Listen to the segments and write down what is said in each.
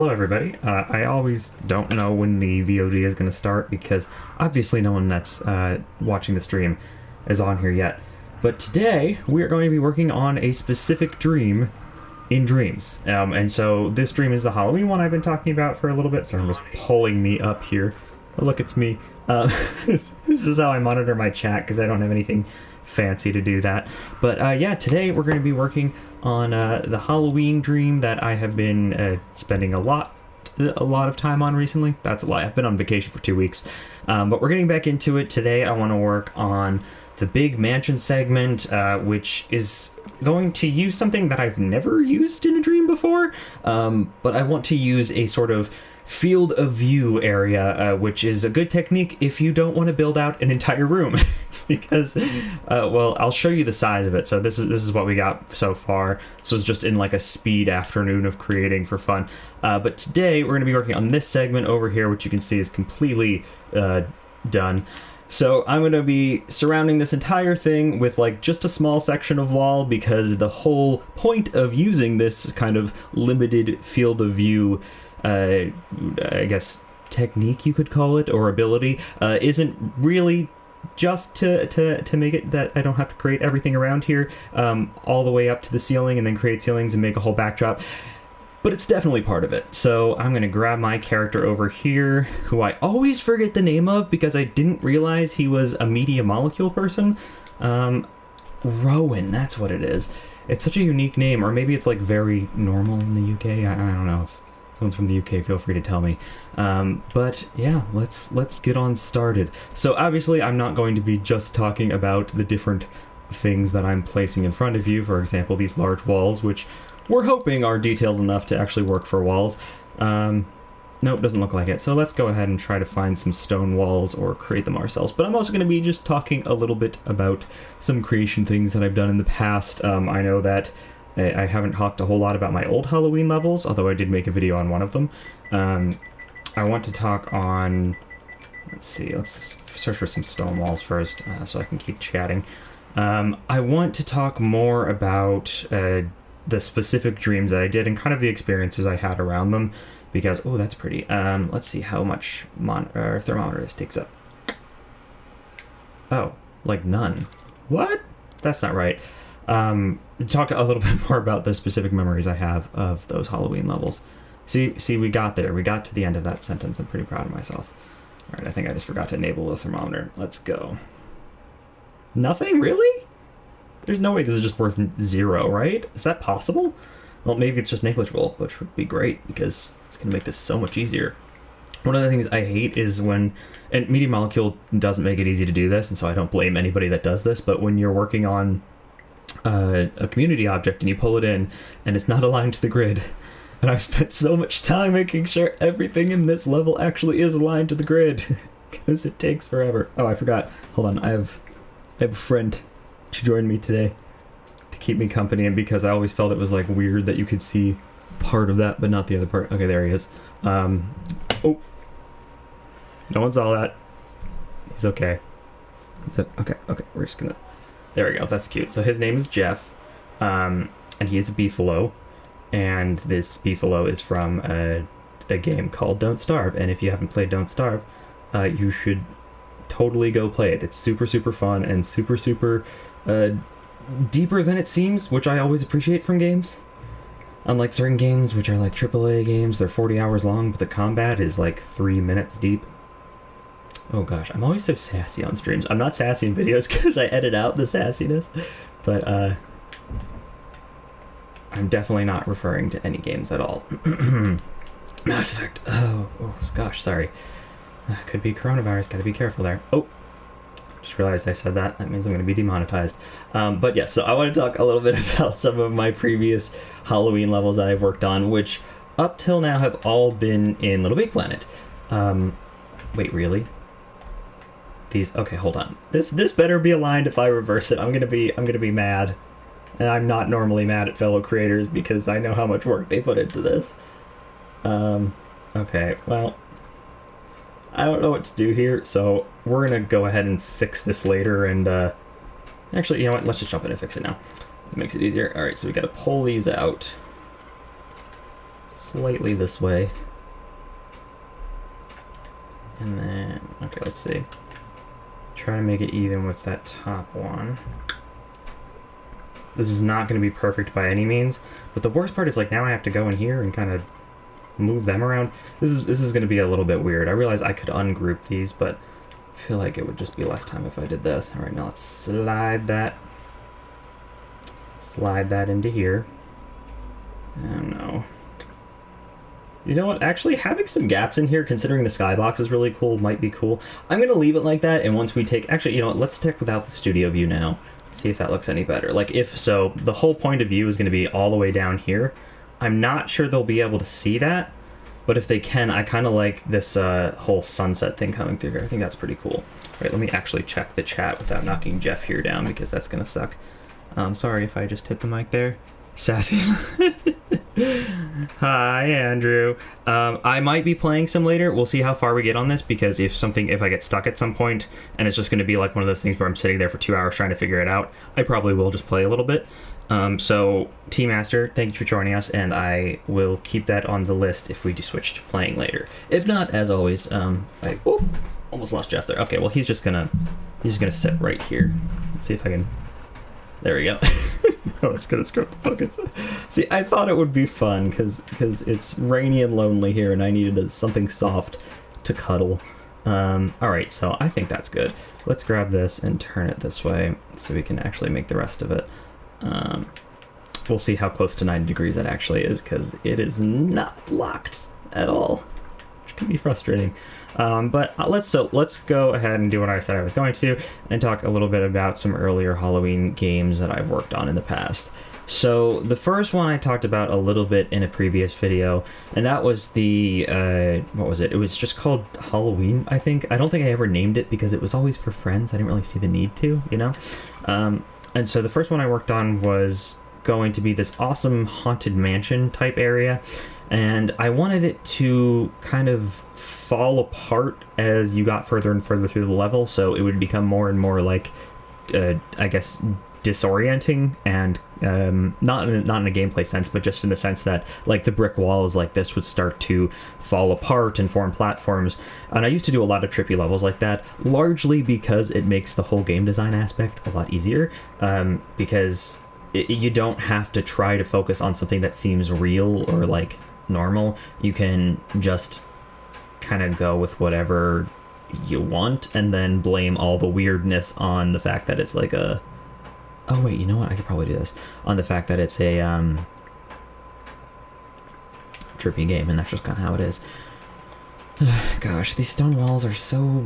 Hello everybody. I always don't know when the VOD is going to start because obviously no one that's watching the stream is on here yet. But today we are going to be working on a specific dream in dreams. And so this dream is the Halloween one I've been talking about for a little bit, so I'm just pulling me up here. Oh, look, it's me. This is how I monitor my chat because I don't have anything fancy to do that. But yeah, today we're going to be working on the Halloween dream that I have been spending a lot of time on recently. That's a lie. I've been on vacation for 2 weeks. But we're getting back into it. Today I want to work on the big mansion segment, which is going to use something that I've never used in a dream before. But I want to use a sort of field of view area, which is a good technique if you don't want to build out an entire room. Because, well, I'll show you the size of it. So this is what we got so far. This was just in like a speed afternoon of creating for fun. But today we're going to be working on this segment over here, which you can see is completely done. So I'm going to be surrounding this entire thing with like just a small section of wall, because the whole point of using this kind of limited field of view, I guess technique you could call it, or ability, isn't really just to make it that I don't have to create everything around here all the way up to the ceiling and then create ceilings and make a whole backdrop. But it's definitely part of it. So I'm going to grab my character over here, who I always forget the name of because I didn't realize he was a media molecule person. Rowan, that's what it is. It's such a unique name, or maybe it's like very normal in the UK. I don't know. If someone's from the UK, feel free to tell me. But yeah, let's get on started. So obviously I'm not going to be just talking about the different things that I'm placing in front of you. For example, these large walls, which we're hoping are detailed enough to actually work for walls. Nope, doesn't look like it. So let's go ahead and try to find some stone walls or create them ourselves. But I'm also going to be just talking a little bit about some creation things that I've done in the past. I know that I haven't talked a whole lot about my old Halloween levels, although I did make a video on one of them. I want to talk on... Let's see, let's search for some stone walls first so I can keep chatting. I want to talk more about the specific dreams that I did and kind of the experiences I had around them, because, oh, that's pretty. Let's see how much thermometer this takes up. Oh, like none. What? That's not right. Talk a little bit more about the specific memories I have of those Halloween levels. See, we got there. We got to the end of that sentence. I'm pretty proud of myself. All right, I think I just forgot to enable the thermometer. Let's go. Nothing? Really? There's no way this is just worth 0, right? Is that possible? Well, maybe it's just negligible, which would be great, because it's going to make this so much easier. One of the things I hate is when... And Media Molecule doesn't make it easy to do this, and so I don't blame anybody that does this, but when you're working on a community object and you pull it in, and it's not aligned to the grid, and I've spent so much time making sure everything in this level actually is aligned to the grid, because it takes forever. Oh, I forgot. Hold on, I have a friend to join me today to keep me company, and because I always felt it was like weird that you could see part of that but not the other part. Okay, there he is. Oh, no one saw that. He's okay. Okay, we're just gonna... There we go, that's cute. So his name is Jeff, and he is a Beefalo, and this Beefalo is from a game called Don't Starve, and if you haven't played Don't Starve, you should totally go play it. It's super fun and super deeper than it seems, which I always appreciate from games. Unlike certain games, which are like AAA games, they're 40 hours long, but the combat is like 3 minutes deep. Oh gosh, I'm always so sassy on streams. I'm not sassy in videos because I edit out the sassiness, but I'm definitely not referring to any games at all. Mass Effect. Oh gosh, sorry. Could be coronavirus, gotta be careful there. Oh, just realized I said that. That means I'm going to be demonetized. But yeah, so I want to talk a little bit about some of my previous Halloween levels that I've worked on, which up till now have all been in Little Big Planet. Wait, really? These, okay, hold on. This better be aligned if I reverse it. I'm gonna be mad. And I'm not normally mad at fellow creators because I know how much work they put into this. Okay, well, I don't know what to do here, so we're gonna go ahead and fix this later, and actually, you know what, let's just jump in and fix it now. It makes it easier. Alright, so we gotta pull these out. slightly this way. And then, okay, let's see. Try to make it even with that top one. This is not going to be perfect by any means, but the worst part is like now I have to go in here and kind of move them around. This is going to be a little bit weird. I realize I could ungroup these, but I feel like it would just be less time if I did this. All right, now let's slide that into here. Oh no. You know what? Actually, having some gaps in here, considering the skybox is really cool, might be cool. I'm going to leave it like that, and once we take... Actually, you know what? Let's stick without the studio view now. See if that looks any better. Like, if so, the whole point of view is going to be all the way down here. I'm not sure they'll be able to see that, but if they can, I kind of like this whole sunset thing coming through here. I think that's pretty cool. All right, let me actually check the chat without knocking Jeff here down, because that's going to suck. Sorry if I just hit the mic there. Sassy's. Hi, Andrew. I might be playing some later. We'll see how far we get on this, because if I get stuck at some point and it's just going to be like one of those things where I'm sitting there for 2 hours trying to figure it out, I probably will just play a little bit. So, T-Master, thank you for joining us, and I will keep that on the list if we do switch to playing later. If not, as always, almost lost Jeff there. Okay, well, he's just gonna sit right here. Let's see if I can... There we go. Oh, it's gonna screw up the focus. See, I thought it would be fun because it's rainy and lonely here, and I needed something soft to cuddle. All right, so I think that's good. Let's grab this and turn it this way so we can actually make the rest of it. We'll see how close to 90 degrees that actually is, because it is not locked at all, which can be frustrating. But let's go ahead and do what I said I was going to and talk a little bit about some earlier Halloween games that I've worked on in the past. So the first one I talked about a little bit in a previous video, and that was the, what was it? It was just called Halloween, I think. I don't think I ever named it because it was always for friends. I didn't really see the need to, you know? And so the first one I worked on was going to be this awesome haunted mansion type area, and I wanted it to kind of fall apart as you got further and further through the level, so it would become more and more like, I guess, disorienting, and not in a gameplay sense, but just in the sense that like the brick walls like this would start to fall apart and form platforms. And I used to do a lot of trippy levels like that, largely because it makes the whole game design aspect a lot easier, because you don't have to try to focus on something that seems real or like normal. You can just kind of go with whatever you want and then blame all the weirdness on the fact that it's like a... Oh wait, you know what? I could probably do this. On the fact that it's a trippy game, and that's just kind of how it is. Gosh, these stone walls are so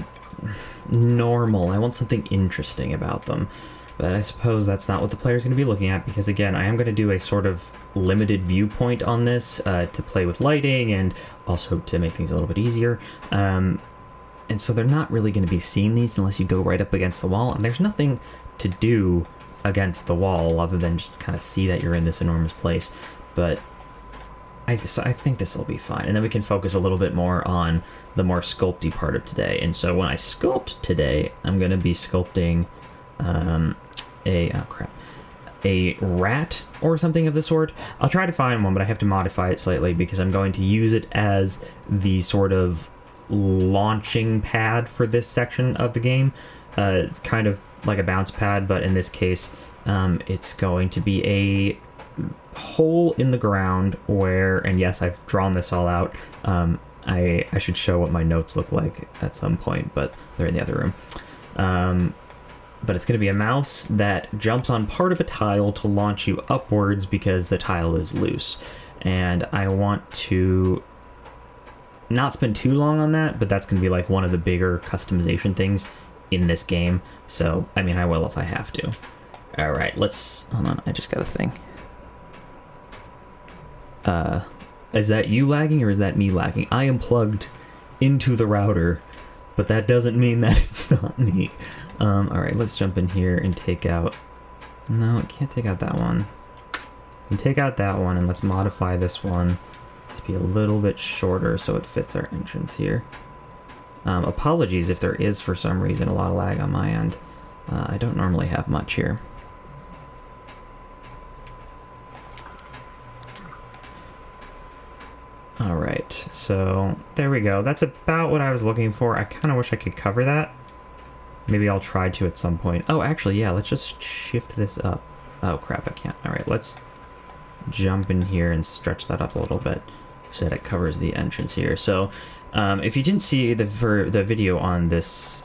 normal. I want something interesting about them. But I suppose that's not what the player's going to be looking at, because again, I am going to do a sort of limited viewpoint on this to play with lighting and also to make things a little bit easier. And so they're not really going to be seeing these unless you go right up against the wall, and there's nothing to do against the wall other than just kind of see that you're in this enormous place. But I think this will be fine, and then we can focus a little bit more on the more sculpty part of today. And so when I sculpt today, I'm going to be sculpting a rat or something of the sort. I'll try to find one, but I have to modify it slightly because I'm going to use it as the sort of launching pad for this section of the game. It's kind of like a bounce pad, but in this case it's going to be a hole in the ground where, and yes, I've drawn this all out. I should show what my notes look like at some point, but they're in the other room. But it's going to be a mouse that jumps on part of a tile to launch you upwards because the tile is loose. And I want to not spend too long on that, but that's going to be like one of the bigger customization things in this game. So, I mean, I will if I have to. Alright, let's... Hold on, I just got a thing. Is that you lagging or is that me lagging? I am plugged into the router, but that doesn't mean that it's not me. Alright, let's jump in here and take out... No, it can't take out that one. We can take out that one, and let's modify this one to be a little bit shorter so it fits our entrance here. Apologies if there is, for some reason, a lot of lag on my end. I don't normally have much here. Alright, so there we go. That's about what I was looking for. I kind of wish I could cover that. Maybe I'll try to at some point. Oh, actually, yeah, let's just shift this up. Oh, crap, I can't. Alright, let's jump in here and stretch that up a little bit so that it covers the entrance here. So, if you didn't see the video on this...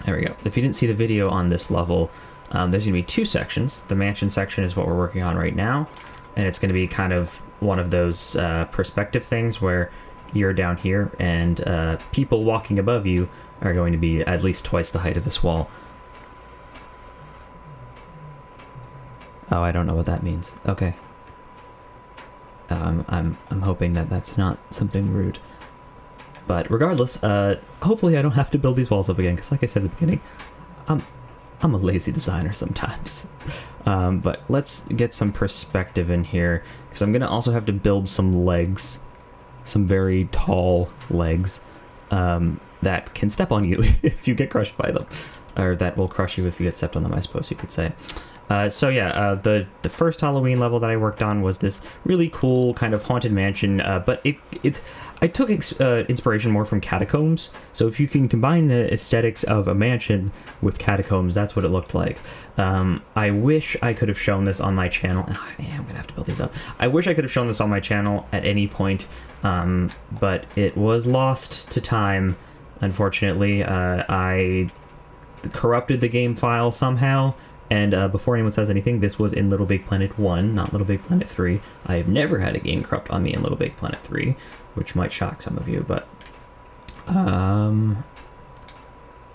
There we go. If you didn't see the video on this level, there's going to be two sections. The mansion section is what we're working on right now, and it's going to be kind of one of those perspective things where you're down here and people walking above you are going to be at least twice the height of this wall. Oh, I don't know what that means. Okay. I'm hoping that that's not something rude. But regardless, hopefully I don't have to build these walls up again, because like I said at the beginning, I'm a lazy designer sometimes. But let's get some perspective in here, because I'm going to also have to build some legs, some very tall legs, that can step on you if you get crushed by them. Or that will crush you if you get stepped on them, I suppose you could say. So yeah, the first Halloween level that I worked on was this really cool kind of haunted mansion, but I took inspiration more from catacombs. So if you can combine the aesthetics of a mansion with catacombs, that's what it looked like. I wish I could have shown this on my channel. Oh, yeah, I'm gonna have to build these up. I wish I could have shown this on my channel at any point, but it was lost to time, unfortunately. I corrupted the game file somehow. And before anyone says anything, this was in Little Big Planet 1, not Little Big Planet 3. I have never had a game corrupt on me in Little Big Planet 3, which might shock some of you, but... that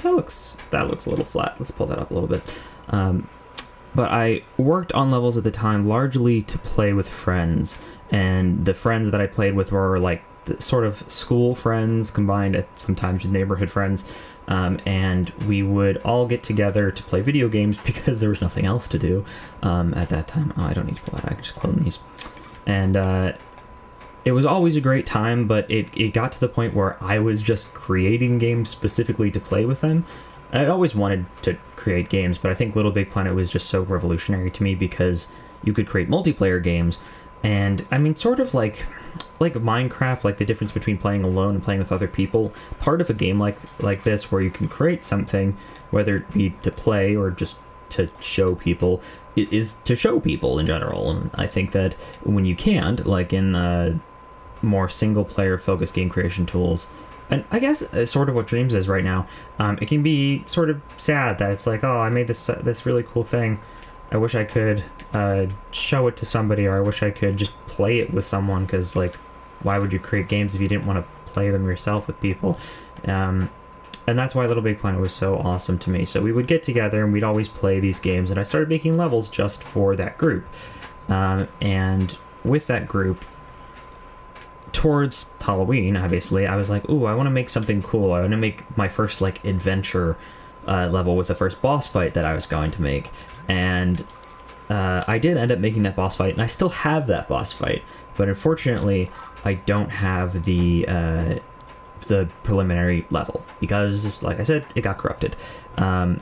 looks a little flat. Let's pull that up a little bit. But I worked on levels at the time largely to play with friends, and the friends that I played with were like the sort of school friends combined at sometimes with neighborhood friends. And we would all get together to play video games because there was nothing else to do at that time. Oh, I don't need to pull that. I can just clone these. And it was always a great time, but it got to the point where I was just creating games specifically to play with them. I always wanted to create games, but I think Little Big Planet was just so revolutionary to me because you could create multiplayer games. And, I mean, sort of like Minecraft, like the difference between playing alone and playing with other people, part of a game like this where you can create something, whether it be to play or just to show people, is to show people in general. And I think that when you can't, like in more single-player focused game creation tools, and I guess sort of what Dreams is right now, it can be sort of sad that it's like, oh, I made this really cool thing. I wish I could show it to somebody, or I wish I could just play it with someone, because, like, why would you create games if you didn't want to play them yourself with people? And that's why Little Big Planet was so awesome to me. So we would get together and we'd always play these games, and I started making levels just for that group. And with that group, towards Halloween, obviously, I was like, ooh, I want to make something cool. I want to make my first, like, adventure level with the first boss fight that I was going to make. And I did end up making that boss fight, and I still have that boss fight, but unfortunately I don't have the preliminary level because, like I said, it got corrupted. I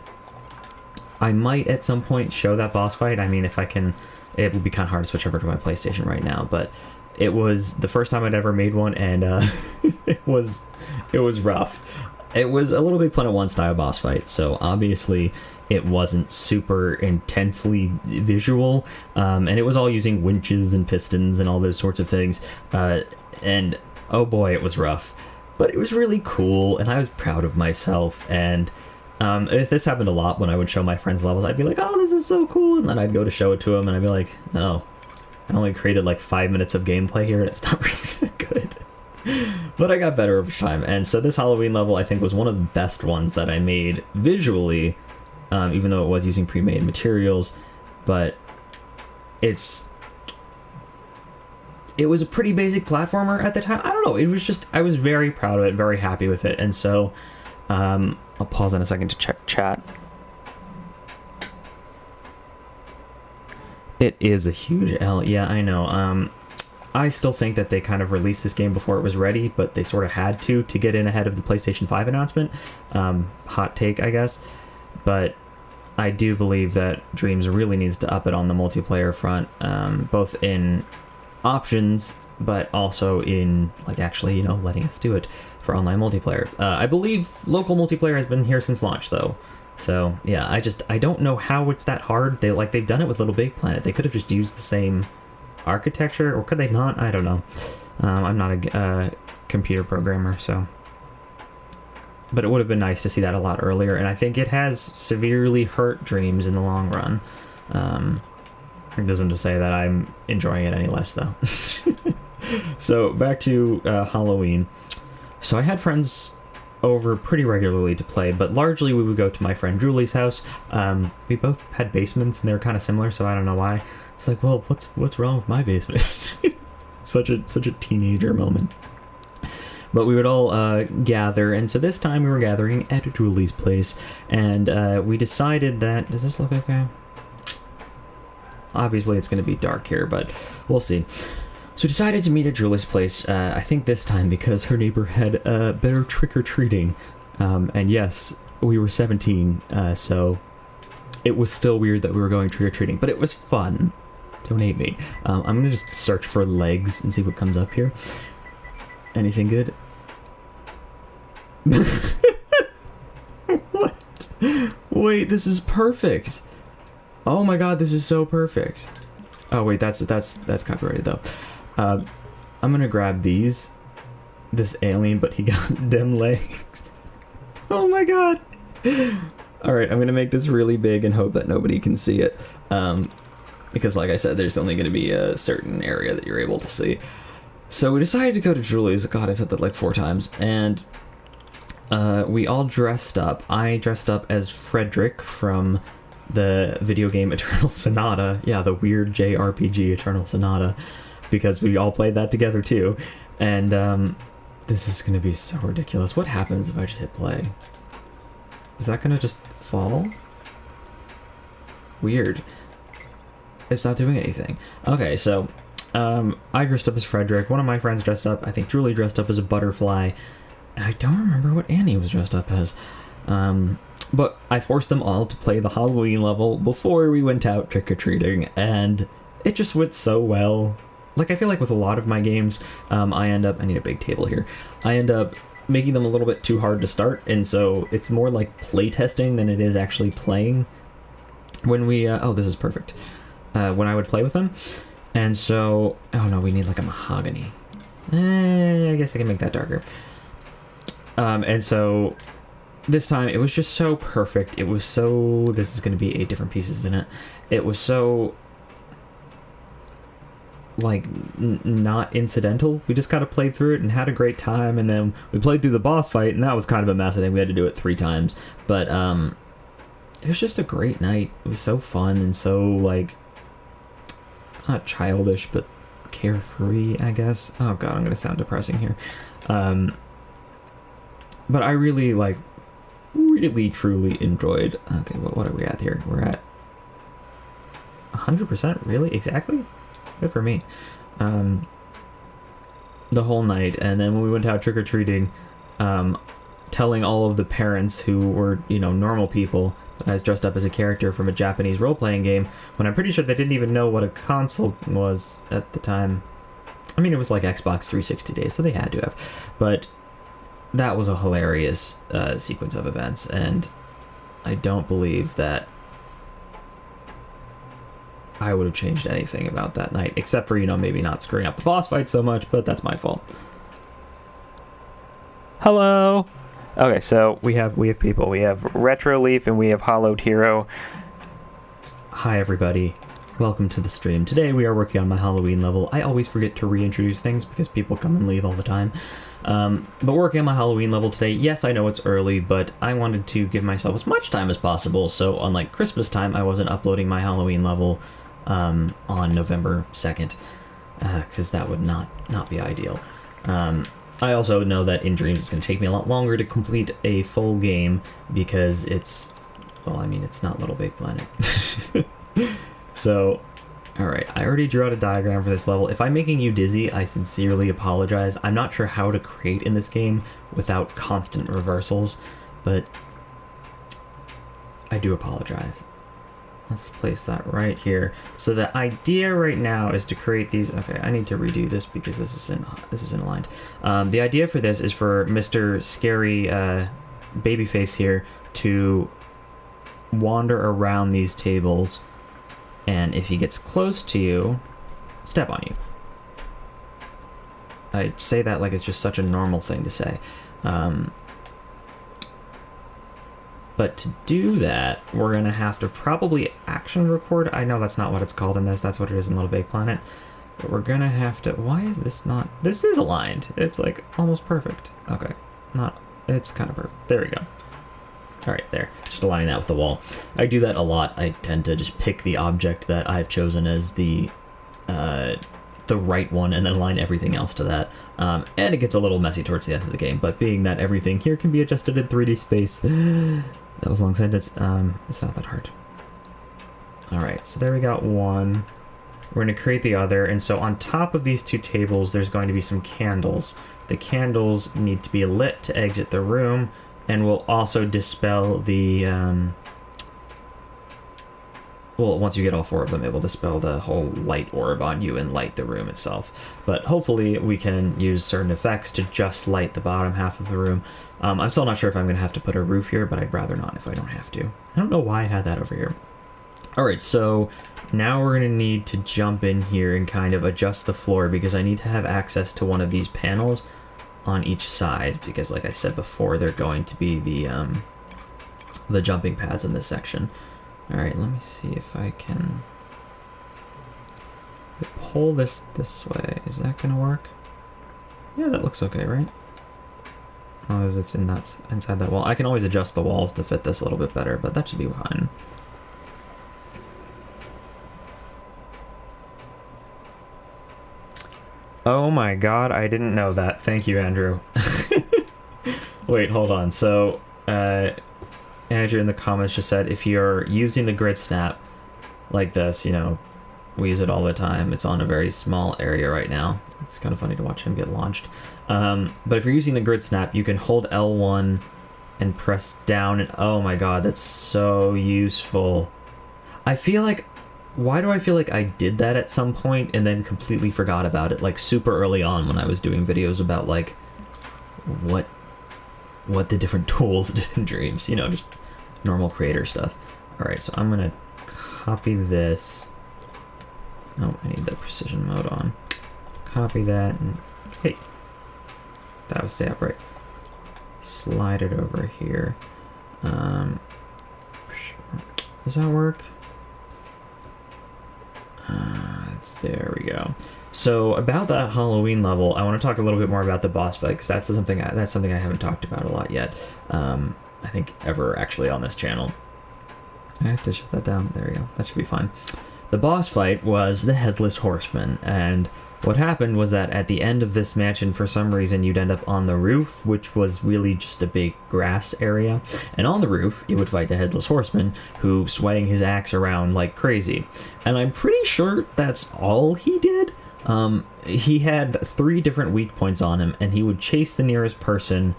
might at some point show that boss fight. I mean, if I can, it would be kind of hard to switch over to my PlayStation right now, but it was the first time I'd ever made one, and it was rough. It was a Little Big Planet 1 style boss fight, so obviously it wasn't super intensely visual, and it was all using winches and pistons and all those sorts of things, and oh boy, it was rough. But it was really cool, and I was proud of myself, and if this happened a lot when I would show my friends levels, I'd be like, oh, this is so cool, and then I'd go to show it to them, and I'd be like, oh, I only created like 5 minutes of gameplay here, and it's not really good. But I got better over time, and so this Halloween level I think was one of the best ones that I made visually, even though it was using pre-made materials, but it was a pretty basic platformer at the time. I don't know, it was just, I was very proud of it, very happy with it, and so I'll pause in a second to check chat. It is a huge L, yeah, I know. I still think that they kind of released this game before it was ready, but they sort of had to get in ahead of the PlayStation 5 announcement. Hot take, I guess. But I do believe that Dreams really needs to up it on the multiplayer front, both in options, but also in, like, actually, you know, letting us do it for online multiplayer. I believe local multiplayer has been here since launch, though. So, yeah, I don't know how it's that hard. They've done it with Little Big Planet. They could have just used the same architecture, or could they not? I don't know. I'm not a computer programmer, so... But it would have been nice to see that a lot earlier, and I think it has severely hurt Dreams in the long run. It doesn't to say that I'm enjoying it any less, though. So, back to Halloween. So I had friends over pretty regularly to play, but largely we would go to my friend Julie's house. We both had basements, and they were kind of similar, so I don't know why. It's like, well, what's wrong with my basement? such a teenager moment. But we would all gather, and so this time we were gathering at Julie's place, and we decided that... Does this look okay? Obviously it's going to be dark here, but we'll see. So we decided to meet at Julie's place, I think this time because her neighbor had better trick-or-treating. And yes, we were 17, so it was still weird that we were going trick-or-treating, but it was fun. Don't hate me. I'm going to just search for legs and see what comes up here. Anything good? What? Wait, this is perfect. Oh my god, this is so perfect. Oh wait, that's copyrighted though. I'm gonna grab this alien, but he got dim legs. Oh my god. Alright, I'm gonna make this really big and hope that nobody can see it. Because like I said, there's only gonna be a certain area that you're able to see. So we decided to go to Julie's. God, I've said that like 4 times. And we all dressed up. I dressed up as Frederick from the video game Eternal Sonata. Yeah, the weird JRPG Eternal Sonata. Because we all played that together too. And this is going to be so ridiculous. What happens if I just hit play? Is that going to just fall? Weird. It's not doing anything. Okay, so... I dressed up as Frederick. One of my friends dressed up, I think Julie dressed up as a butterfly. And I don't remember what Annie was dressed up as. But I forced them all to play the Halloween level before we went out trick-or-treating, and it just went so well. Like, I feel like with a lot of my games, I need a big table here. I end up making them a little bit too hard to start, and so it's more like playtesting than it is actually playing. When we, oh, this is perfect. When I would play with them. And so, oh no, we need like a mahogany. I guess I can make that darker. And so, this time it was just so perfect. It was so, this is going to be 8 different pieces in it. It was so, like, not incidental. We just kind of played through it and had a great time. And then we played through the boss fight, and that was kind of a mess. I think we had to do it 3 times. But, it was just a great night. It was so fun and so, like, not childish, but carefree, I guess. Oh god, I'm gonna sound depressing here. But I really, like, really, truly enjoyed... Okay, what are we at here? We're at 100%? Really? Exactly? Good for me. The whole night, and then when we went out trick-or-treating, telling all of the parents who were, you know, normal people... I was dressed up as a character from a Japanese role-playing game, when I'm pretty sure they didn't even know what a console was at the time. I mean, it was like Xbox 360 days, so they had to have. But that was a hilarious sequence of events, and I don't believe that I would have changed anything about that night, except for, you know, maybe not screwing up the boss fight so much, but that's my fault. Hello! Okay, so we have people. We have Retro Leaf and we have Hollowed Hero. Hi everybody. Welcome to the stream. Today we are working on my Halloween level. I always forget to reintroduce things because people come and leave all the time. But working on my Halloween level today, yes, I know it's early, but I wanted to give myself as much time as possible, so unlike Christmas time, I wasn't uploading my Halloween level on November 2nd, because that would not be ideal. I also know that in Dreams it's going to take me a lot longer to complete a full game because it's, well, I mean, it's not Little Big Planet. So, alright, I already drew out a diagram for this level. If I'm making you dizzy, I sincerely apologize. I'm not sure how to create in this game without constant reversals, but I do apologize. let's place that right here. So the idea right now is to create these. Okay, I need to redo this because this isn't aligned. The idea for this is for Mr. Scary Babyface here to wander around these tables, and if he gets close to you, step on you. I say that like it's just such a normal thing to say. But to do that, we're going to have to probably action record. I know that's not what it's called in this. That's what it is in Little Big Planet. But we're going to have to... Why is this not... This is aligned. It's like almost perfect. Okay. Not... It's kind of perfect. There we go. Alright, there. Just aligning that with the wall. I do that a lot. I tend to just pick the object that I've chosen as the right one and then align everything else to that. And it gets a little messy towards the end of the game, but being that everything here can be adjusted in 3D space... That was a long sentence. It's not that hard. Alright, so there we got one. We're going to create the other, and so on top of these two tables, there's going to be some candles. The candles need to be lit to exit the room, and will also dispel the... Well, once you get all four of them, it will dispel the whole light orb on you and light the room itself. But hopefully we can use certain effects to just light the bottom half of the room. I'm still not sure if I'm going to have to put a roof here, but I'd rather not if I don't have to. I don't know why I had that over here. Alright, so now we're going to need to jump in here and kind of adjust the floor, because I need to have access to one of these panels on each side, because like I said before, they're going to be the jumping pads in this section. Alright, let me see if I can pull this way. Is that going to work? Yeah, that looks okay, right? As long as it's inside that wall. I can always adjust the walls to fit this a little bit better, but that should be fine. Oh my god, I didn't know that. Thank you, Andrew. Wait, hold on. So, Andrew in the comments just said, if you're using the grid snap like this, you know, we use it all the time. It's on a very small area right now. It's kind of funny to watch him get launched. But if you're using the grid snap, you can hold L1 and press down, and oh my god, that's so useful. I feel like... Why do I feel like I did that at some point and then completely forgot about it, like super early on when I was doing videos about like what the different tools did in Dreams, you know, just normal creator stuff. Alright, so I'm gonna copy this. Oh, I need the precision mode on. Copy that, and hey, that would stay upright. Slide it over here. Does that work? There we go. So about that Halloween level, I want to talk a little bit more about the boss fight, because that's something I haven't talked about a lot yet. I think ever actually on this channel. I have to shut that down. There we go. That should be fine. The boss fight was the Headless Horseman, and what happened was that at the end of this mansion, for some reason, you'd end up on the roof, which was really just a big grass area. And on the roof, you would fight the Headless Horseman, who swaying his axe around like crazy. And I'm pretty sure that's all he did. He had 3 different weak points on him, and he would chase the nearest person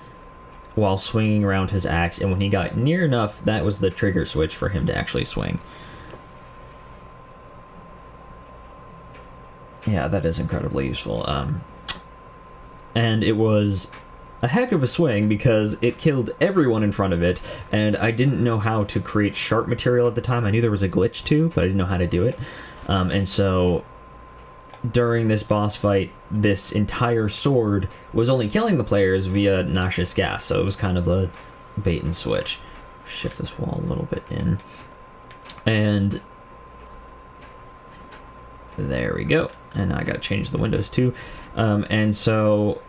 while swinging around his axe. And when he got near enough, that was the trigger switch for him to actually swing. Yeah, that is incredibly useful. And it was a heck of a swing because it killed everyone in front of it, and I didn't know how to create sharp material at the time. I knew there was a glitch too, but I didn't know how to do it. And so during this boss fight, this entire sword was only killing the players via noxious gas, so it was kind of a bait and switch. Shift this wall a little bit in. And there we go. And I gotta change the windows too. And so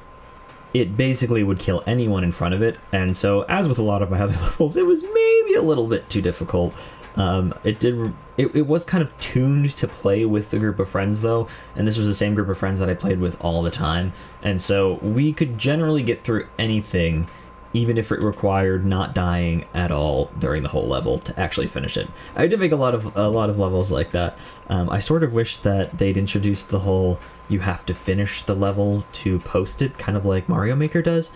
it basically would kill anyone in front of it. And so, as with a lot of my other levels, it was maybe a little bit too difficult. It was kind of tuned to play with the group of friends though, and this was the same group of friends that I played with all the time. And so we could generally get through anything, even if it required not dying at all during the whole level to actually finish it. I did make a lot of levels like that. I sort of wish that they'd introduced the whole you have to finish the level to post it, kind of like Mario Maker does,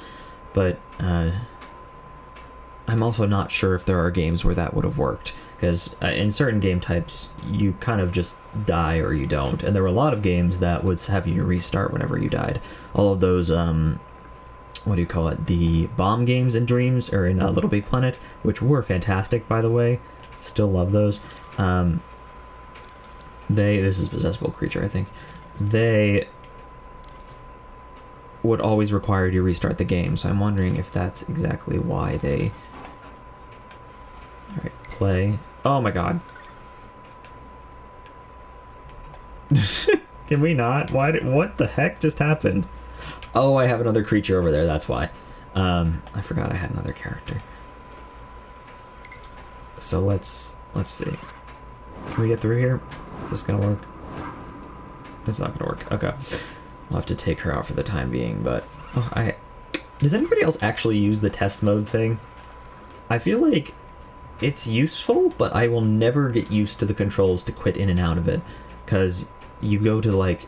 but I'm also not sure if there are games where that would have worked. because in certain game types you kind of just die or you don't, and there were a lot of games that would have you restart whenever you died. All of those what do you call it, the bomb games in Dreams or in Little Big Planet, which were fantastic, by the way. Still love those. This is Possessable Creature, I think. They would always require you to restart the game, so I'm wondering if that's exactly why they... Alright, play. Oh my god. Can we not? What the heck just happened? Oh, I have another creature over there, that's why. I forgot I had another character. So let's see. Can we get through here? Is this gonna work? It's not gonna work. Okay. I'll have to take her out for the time being, but... Oh, does anybody else actually use the test mode thing? I feel like it's useful, but I will never get used to the controls to quit in and out of it. Because you go to, like,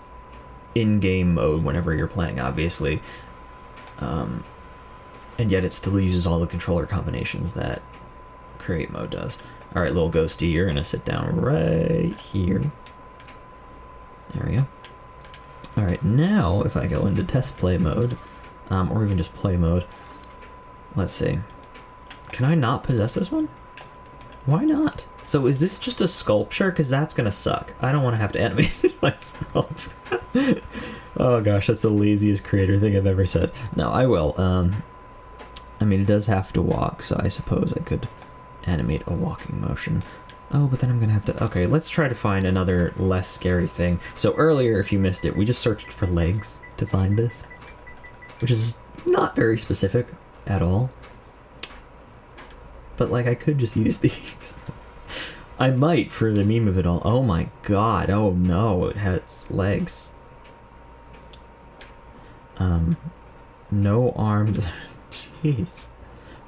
in-game mode whenever you're playing, obviously. And yet it still uses all the controller combinations that create mode does. Alright, little ghosty, you're gonna sit down right here. There we go. Alright, now if I go into test play mode, or even just play mode, let's see. Can I not possess this one? Why not? So is this just a sculpture? Because that's gonna suck. I don't want to have to animate this myself. Oh gosh, that's the laziest creator thing I've ever said. No, I will. I mean, it does have to walk, so I suppose I could animate a walking motion. Oh, but then I'm gonna have to... Okay, let's try to find another less scary thing. So earlier, if you missed it, we just searched for legs to find this, which is not very specific at all. But, like, I could just use these. I might, for the meme of it all. Oh my god, oh no, it has legs. No arms. Jeez.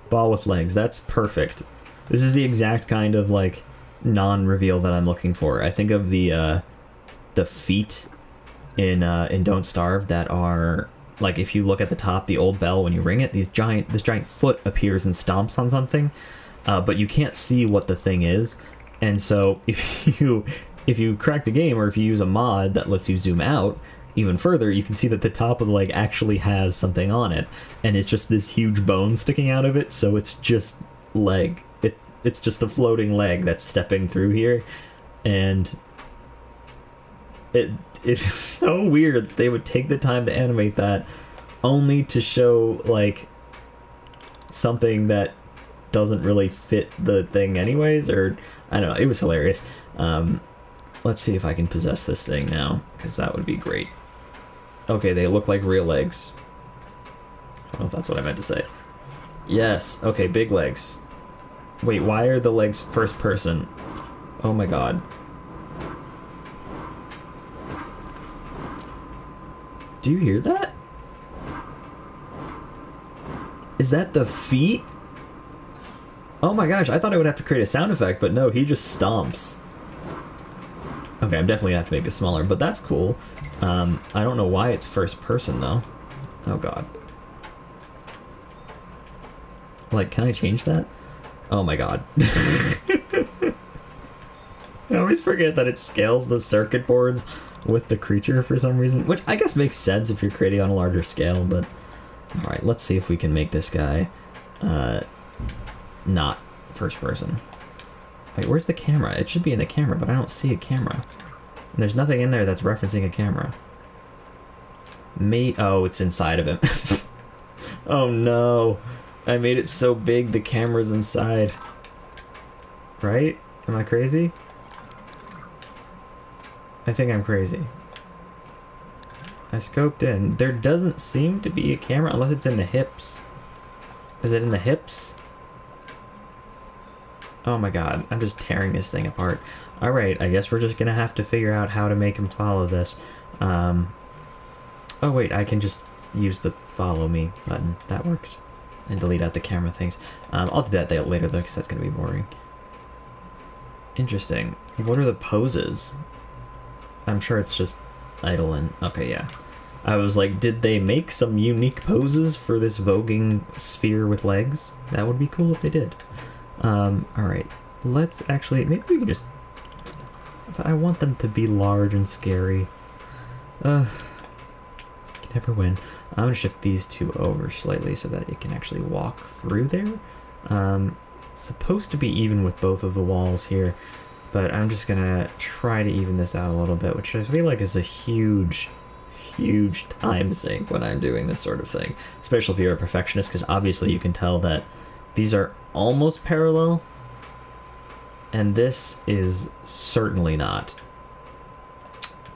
Ball with legs, that's perfect. This is the exact kind of, like, non-reveal that I'm looking for. I think of the feet in Don't Starve that are, like, if you look at the top, the old bell, when you ring it, this giant foot appears and stomps on something, but you can't see what the thing is. And so if you crack the game, or if you use a mod that lets you zoom out even further, you can see that the top of the leg actually has something on it, and it's just this huge bone sticking out of it, so it's just leg. It's just a floating leg that's stepping through here, and it's so weird that they would take the time to animate that only to show, like, something that doesn't really fit the thing anyways, or I don't know, it was hilarious. Let's see if I can possess this thing now, because that would be great. Okay, they look like real legs. I don't know if that's what I meant to say. Yes, okay, big legs. Wait, why are the legs first person? Oh my god. Do you hear that? Is that the feet? Oh my gosh, I thought I would have to create a sound effect, but no, he just stomps. Okay, I'm definitely gonna have to make it smaller, but that's cool. I don't know why it's first person, though. Oh god. Like, can I change that? Oh my god. I always forget that it scales the circuit boards with the creature for some reason, which I guess makes sense if you're creating on a larger scale, but... Alright, let's see if we can make this guy, not first person. Wait, where's the camera? It should be in the camera, but I don't see a camera. And there's nothing in there that's referencing a camera. Oh, it's inside of him. Oh no! I made it so big the camera's inside. Right? Am I crazy? I think I'm crazy. I scoped in. There doesn't seem to be a camera unless it's in the hips. Is it in the hips? Oh my god, I'm just tearing this thing apart. Alright, I guess we're just gonna have to figure out how to make him follow this. Oh wait, I can just use the follow me button. That works. And delete out the camera things. I'll do that later though, because that's gonna be boring. Interesting. What are the poses? I'm sure it's just idle and... Okay, yeah. I was like, did they make some unique poses for this voguing sphere with legs? That would be cool if they did. Alright. let's actually, maybe we can just, I want them to be large and scary. Can never win. I'm gonna shift these two over slightly so that it can actually walk through there. It's supposed to be even with both of the walls here, but I'm just gonna try to even this out a little bit, which I feel like is a huge time sink when I'm doing this sort of thing, especially if you're a perfectionist, because obviously you can tell that these are almost parallel, and this is certainly not.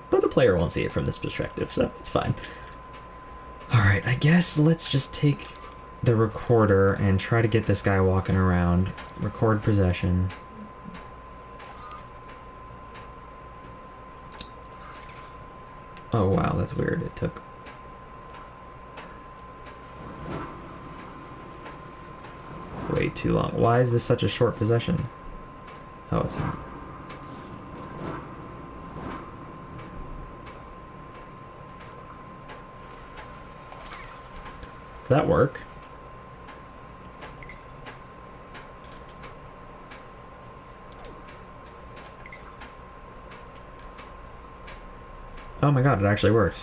But the player won't see it from this perspective, so it's fine. Alright, I guess let's just take the recorder and try to get this guy walking around. Record possession. Oh wow, that's weird. It took... way too long. Why is this such a short possession? Oh, it's not. Does that work? Oh my god, it actually works.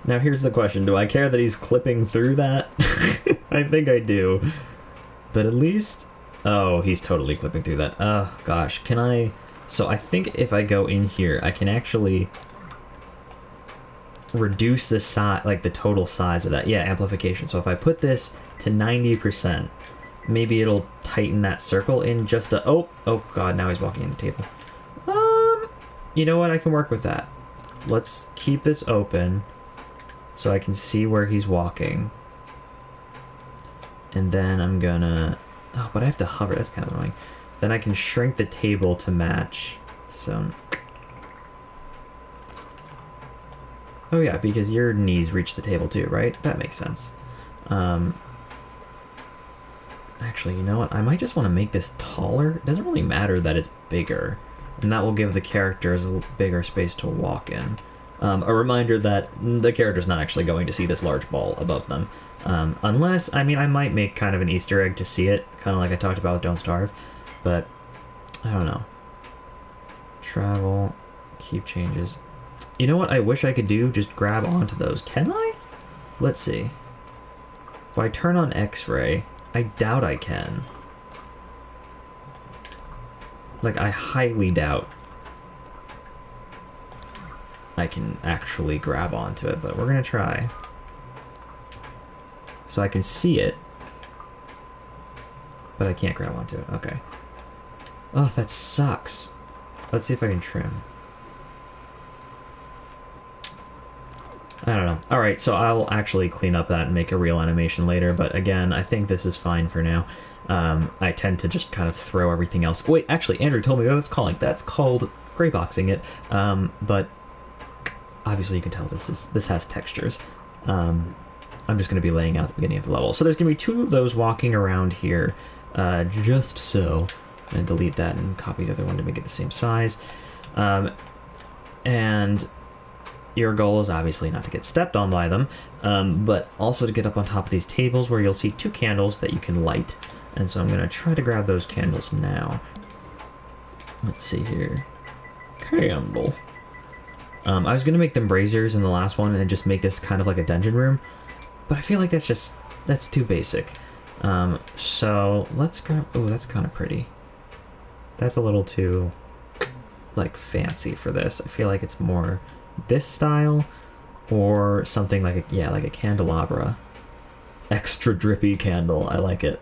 Now here's the question, do I care that he's clipping through that? I think I do. But at least... Oh, he's totally clipping through that. Oh, gosh, can I... So I think if I go in here, I can actually reduce the size, like the total size of that. Yeah, amplification. So if I put this to 90%, maybe it'll tighten that circle in just a... Oh god, now he's walking in the table. You know what? I can work with that. Let's keep this open so I can see where he's walking. And then I'm gonna... Oh, but I have to hover. That's kind of annoying. Then I can shrink the table to match. So... Oh yeah, because your knees reach the table too, right? That makes sense. Actually, you know what? I might just want to make this taller. It doesn't really matter that it's bigger. And that will give the characters a bigger space to walk in. A reminder that the character's not actually going to see this large ball above them. Unless, I mean, I might make kind of an Easter egg to see it, kind of like I talked about with Don't Starve. But, I don't know. Travel, keep changes. You know what I wish I could do? Just grab onto those. Can I? Let's see. If I turn on X-ray, I doubt I can. Like, I highly doubt I can actually grab onto it, but we're gonna try. So I can see it, but I can't grab onto it. Okay. Oh, that sucks. Let's see if I can trim. I don't know. Alright, so I'll actually clean up that and make a real animation later, but again, I think this is fine for now. I tend to just kind of throw everything else... Wait, actually, Andrew told me what that's calling. That's called grayboxing it, but obviously you can tell this has textures. I'm just going to be laying out the beginning of the level. So there's going to be two of those walking around here, just so. And delete that and copy the other one to make it the same size. And your goal is obviously not to get stepped on by them, but also to get up on top of these tables where you'll see two candles that you can light. And so I'm going to try to grab those candles now. Let's see here. Candle. I was going to make them braziers in the last one and just make this kind of like a dungeon room, but I feel like that's too basic. So let's grab... Oh, that's kind of pretty. That's a little too, like, fancy for this. I feel like it's more this style or something like like a candelabra. Extra drippy candle. I like it.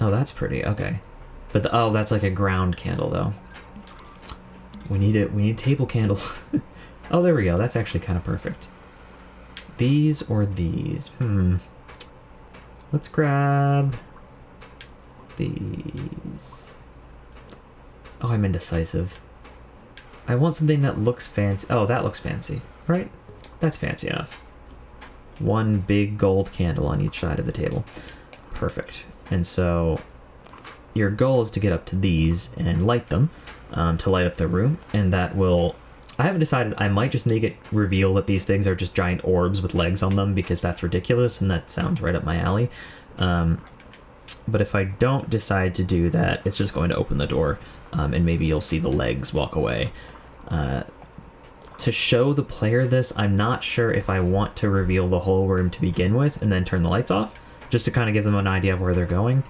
Oh, that's pretty. Okay. But oh, that's like a ground candle though. We need it. We need table candle. Oh, there we go. That's actually kind of perfect. These or these? Let's grab these. Oh, I'm indecisive. I want something that looks fancy. Oh, that looks fancy, right? That's fancy enough. One big gold candle on each side of the table. Perfect. And so your goal is to get up to these and light them to light up the room, and that will... I haven't decided. I might just make it reveal that these things are just giant orbs with legs on them because that's ridiculous and that sounds right up my alley. But if I don't decide to do that, it's just going to open the door, and maybe you'll see the legs walk away. To show the player this, I'm not sure if I want to reveal the whole room to begin with and then turn the lights off, just to kind of give them an idea of where they're going.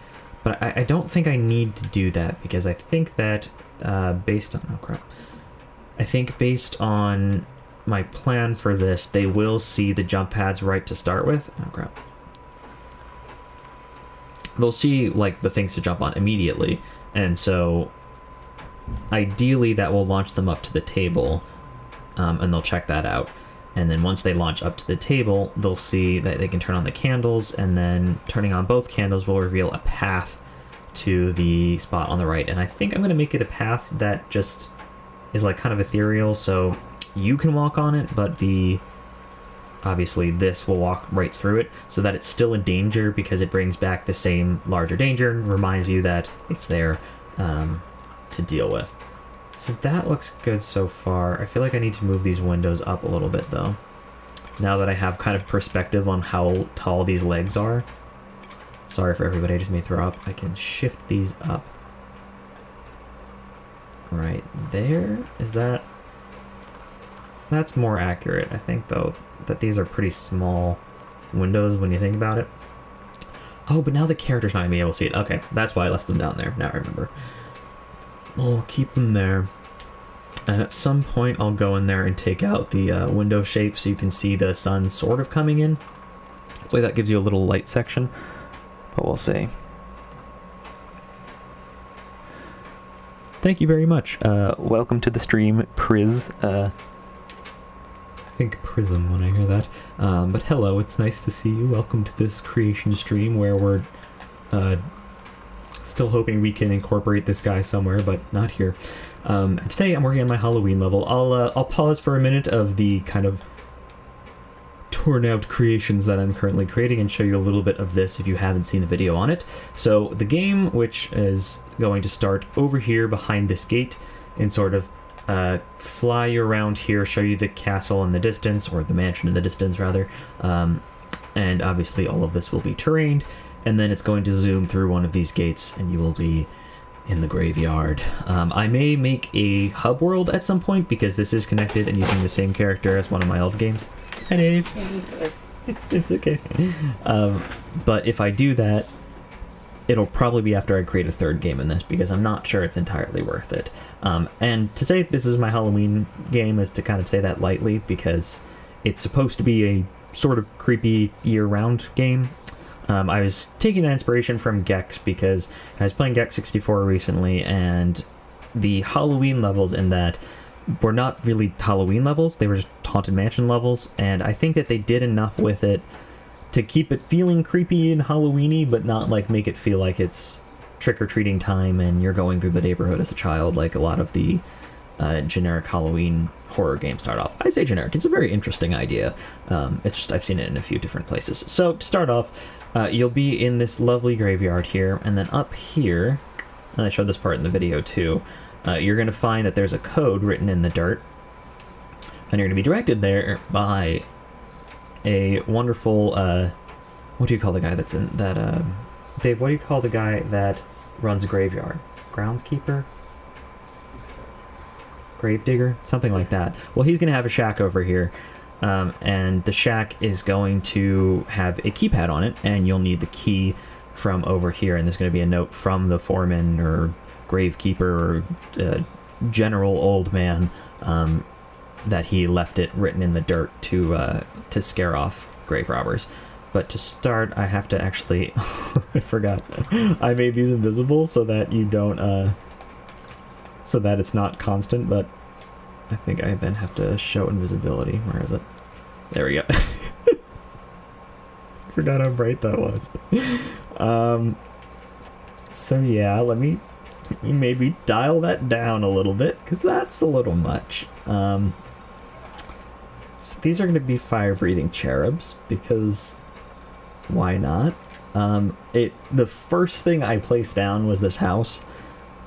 But I don't think I need to do that, because I think that based on... oh crap. I think based on my plan for this, they will see the jump pads right to start with. Oh crap. They'll see, like, the things to jump on immediately, and so ideally that will launch them up to the table. And they'll check that out, and then once they launch up to the table, they'll see that they can turn on the candles, and then turning on both candles will reveal a path to the spot on the right. And I think I'm going to make it a path that just is like kind of ethereal, so you can walk on it, but obviously this will walk right through it, so that it's still a danger, because it brings back the same larger danger and reminds you that it's there to deal with. So that looks good so far. I feel like I need to move these windows up a little bit, though. Now that I have kind of perspective on how tall these legs are. Sorry for everybody, I just made throw up. I can shift these up. Right there. Is that... that's more accurate, I think, though, that these are pretty small windows when you think about it. Oh, but now the character's not going to be able to see it. Okay, that's why I left them down there. Now I remember. I'll keep them there, and at some point I'll go in there and take out the window shape so you can see the sun sort of coming in. Hopefully that gives you a little light section, but we'll see. Thank you very much. Welcome to the stream, Priz. I think Prism when I hear that. But hello, it's nice to see you. Welcome to this creation stream where we're still hoping we can incorporate this guy somewhere, but not here. Today I'm working on my Halloween level. I'll pause for a minute of the kind of torn out creations that I'm currently creating and show you a little bit of this if you haven't seen the video on it. So the game, which is going to start over here behind this gate and sort of fly you around here, show you the castle in the distance, or the mansion in the distance rather, and obviously all of this will be terrained. And then it's going to zoom through one of these gates, and you will be in the graveyard. I may make a hub world at some point, because this is connected and using the same character as one of my old games. Hi, Dave. It's okay. But if I do that, it'll probably be after I create a third game in this, because I'm not sure it's entirely worth it. And to say this is my Halloween game is to kind of say that lightly, because it's supposed to be a sort of creepy year-round game. I was taking that inspiration from Gex, because I was playing Gex 64 recently, and the Halloween levels in that were not really Halloween levels, they were just Haunted Mansion levels, and I think that they did enough with it to keep it feeling creepy and Halloween-y, but not like make it feel like it's trick-or-treating time and you're going through the neighborhood as a child, like a lot of the generic Halloween horror games start off. I say generic, it's a very interesting idea. It's just I've seen it in a few different places. So to start off, you'll be in this lovely graveyard here, and then up here, and I showed this part in the video too, you're going to find that there's a code written in the dirt, and you're going to be directed there by a wonderful, what do you call the guy that's in that, Dave, what do you call the guy that runs a graveyard? Groundskeeper? Gravedigger? Something like that. Well, he's going to have a shack over here, and the shack is going to have a keypad on it, and you'll need the key from over here, and there's going to be a note from the foreman or gravekeeper or general old man that he left it written in the dirt to scare off grave robbers. But to start, I have to actually... I forgot. I made these invisible so that you don't... so that it's not constant, but I think I then have to show invisibility. Where is it? There we go. Forgot how bright that was. So yeah, let me maybe dial that down a little bit, because that's a little much. So these are going to be fire-breathing cherubs, because why not? The first thing I placed down was this house,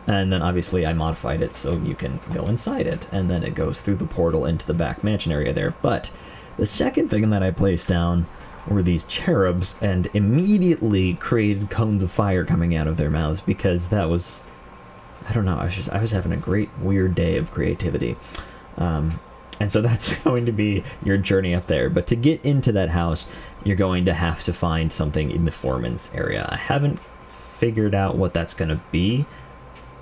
and then obviously I modified it so you can go inside it, and then it goes through the portal into the back mansion area there. But the second thing that I placed down were these cherubs, and immediately created cones of fire coming out of their mouths, because that was, I don't know, I was having a great weird day of creativity. And so that's going to be your journey up there. But to get into that house, you're going to have to find something in the foreman's area. I haven't figured out what that's going to be.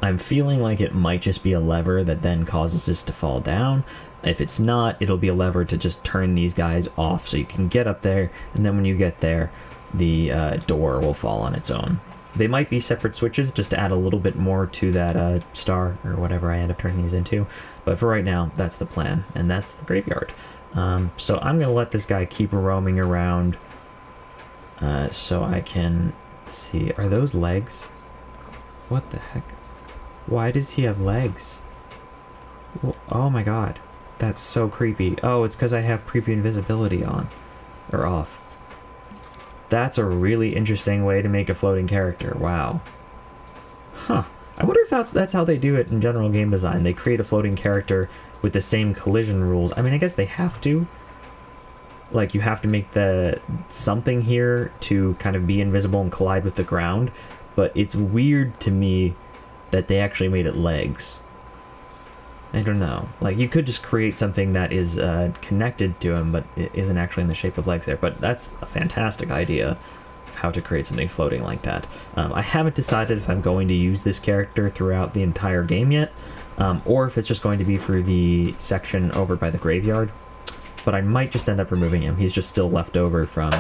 I'm feeling like it might just be a lever that then causes this to fall down. If it's not, it'll be a lever to just turn these guys off so you can get up there, and then when you get there, the door will fall on its own. They might be separate switches just to add a little bit more to that star, or whatever I end up turning these into. But for right now, that's the plan, and that's the graveyard. So I'm going to let this guy keep roaming around so I can see. Are those legs? What the heck? Why does he have legs? Well, oh my god. That's so creepy. Oh, it's because I have creepy invisibility on. Or off. That's a really interesting way to make a floating character. Wow. Huh. I wonder if that's how they do it in general game design. They create a floating character with the same collision rules. I mean, I guess they have to. Like, you have to make something here to kind of be invisible and collide with the ground. But it's weird to me that they actually made it legs. I don't know. Like, you could just create something that is connected to him, but it isn't actually in the shape of legs there. But that's a fantastic idea, how to create something floating like that. I haven't decided if I'm going to use this character throughout the entire game yet, or if it's just going to be for the section over by the graveyard. But I might just end up removing him. He's just still left over from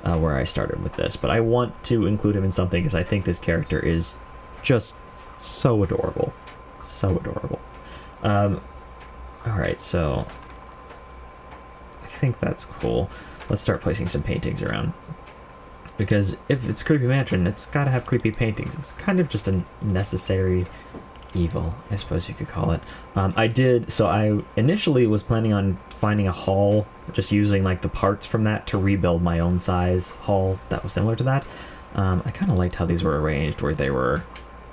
where I started with this. But I want to include him in something because I think this character is just so adorable. So adorable. Alright, so I think that's cool. Let's start placing some paintings around. Because if it's Creepy Mansion, it's gotta have creepy paintings. It's kind of just a necessary evil, I suppose you could call it. I initially was planning on finding a hall, just using like the parts from that to rebuild my own size hall that was similar to that. I kind of liked how these were arranged, where they were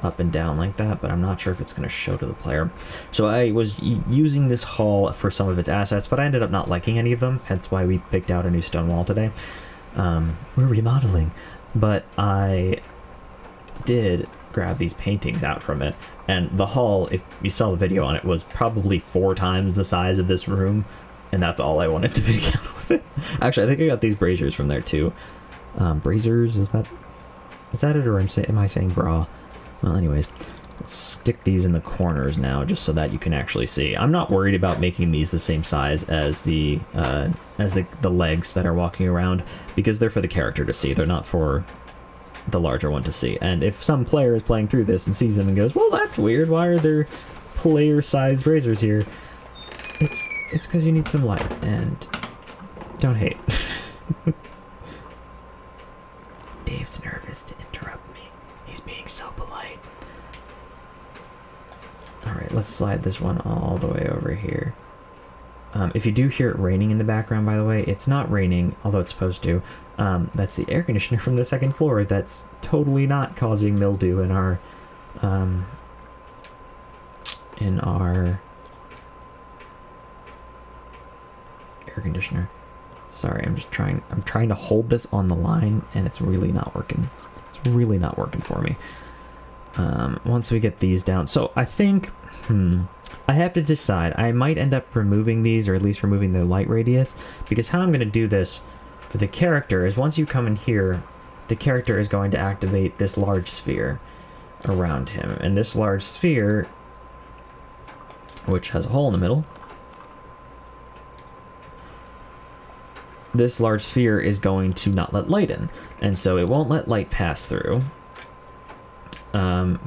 up and down like that, but I'm not sure if it's going to show to the player. So I was using this hall for some of its assets, but I ended up not liking any of them, hence why we picked out a new stone wall today. We're remodeling, but I did grab these paintings out from it, and the hall, if you saw the video on it, was probably 4 times the size of this room, and that's all I wanted to make out with it. Actually, I think I got these braziers from there too. Braziers, is that it, or am I saying bra? Well, anyways, let's stick these in the corners now, just so that you can actually see. I'm not worried about making these the same size as the legs that are walking around, because they're for the character to see. They're not for the larger one to see. And if some player is playing through this and sees them and goes, "Well, that's weird. Why are there player-sized razors here?" It's because you need some light, and don't hate. Dave's nervous to interrupt me. He's being so polite. Alright, let's slide this one all the way over here. If you do hear it raining in the background, by the way, it's not raining, although it's supposed to. That's the air conditioner from the second floor that's totally not causing mildew in our air conditioner. Sorry, I'm trying to hold this on the line, and it's really not working. It's really not working for me. Once we get these down, so I think, I have to decide. I might end up removing these, or at least removing the light radius, because how I'm going to do this for the character is once you come in here, the character is going to activate this large sphere around him, and this large sphere, which has a hole in the middle, this large sphere is going to not let light in, and so it won't let light pass through.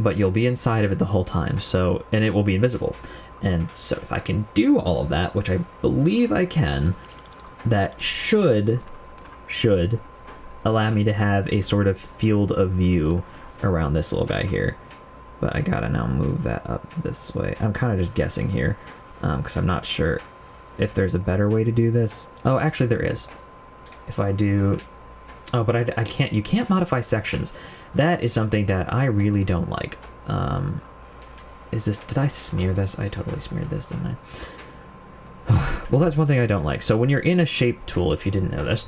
But you'll be inside of it the whole time, so, and it will be invisible. And so if I can do all of that, which I believe I can, that should allow me to have a sort of field of view around this little guy here. But I gotta now move that up this way. I'm kind of just guessing here, because I'm not sure if there's a better way to do this. Oh, actually there is. If I do... Oh, but I can't... You can't modify sections. That is something that I really don't like. Is this... Did I smear this? I totally smeared this, didn't I? Well, that's one thing I don't like. So when you're in a shape tool, if you didn't know this,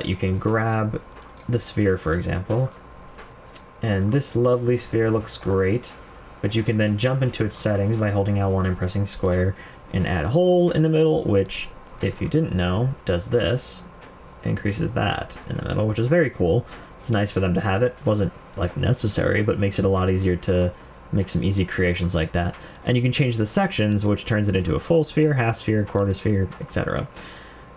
you can grab the sphere, for example, and this lovely sphere looks great, but you can then jump into its settings by holding L1 and pressing square and add a hole in the middle, which, if you didn't know, does this, increases that in the middle, which is very cool. It's nice for them to have it. Wasn't, like, necessary, but makes it a lot easier to make some easy creations like that. And you can change the sections, which turns it into a full sphere, half sphere, quarter sphere, etc.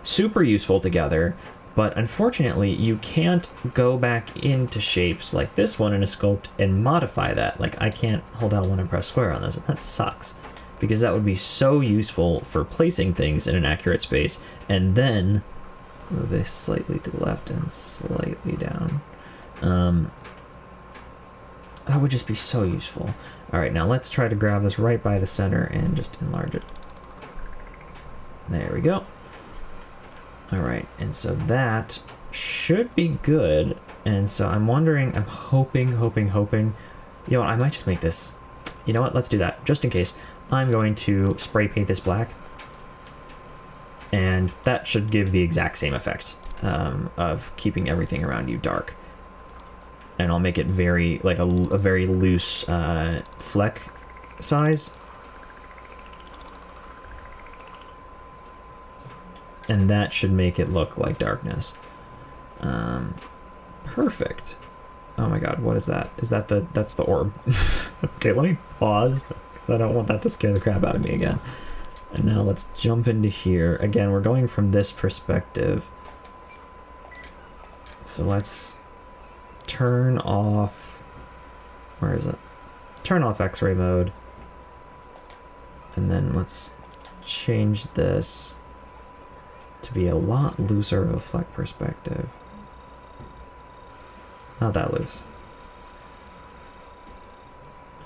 Super useful together, but unfortunately you can't go back into shapes like this one in a sculpt and modify that. Like, I can't hold L1 and press square on this. That sucks, because that would be so useful for placing things in an accurate space, and then move this slightly to the left and slightly down. That would just be so useful. Alright, now let's try to grab this right by the center and just enlarge it. There we go. Alright, and so that should be good. And so I'm wondering, I'm hoping. You know what, I might just make this. You know what, let's do that, just in case. I'm going to spray paint this black. And that should give the exact same effect of keeping everything around you dark. And I'll make it very, like a very loose fleck size. And that should make it look like darkness. Perfect. Oh my god, what is that? Is that that's the orb. Okay, let me pause, because I don't want that to scare the crap out of me again. And now let's jump into here. Again, we're going from this perspective. So let's turn off, where is it? Turn off X-ray mode. And then let's change this to be a lot looser of a fleck perspective. Not that loose.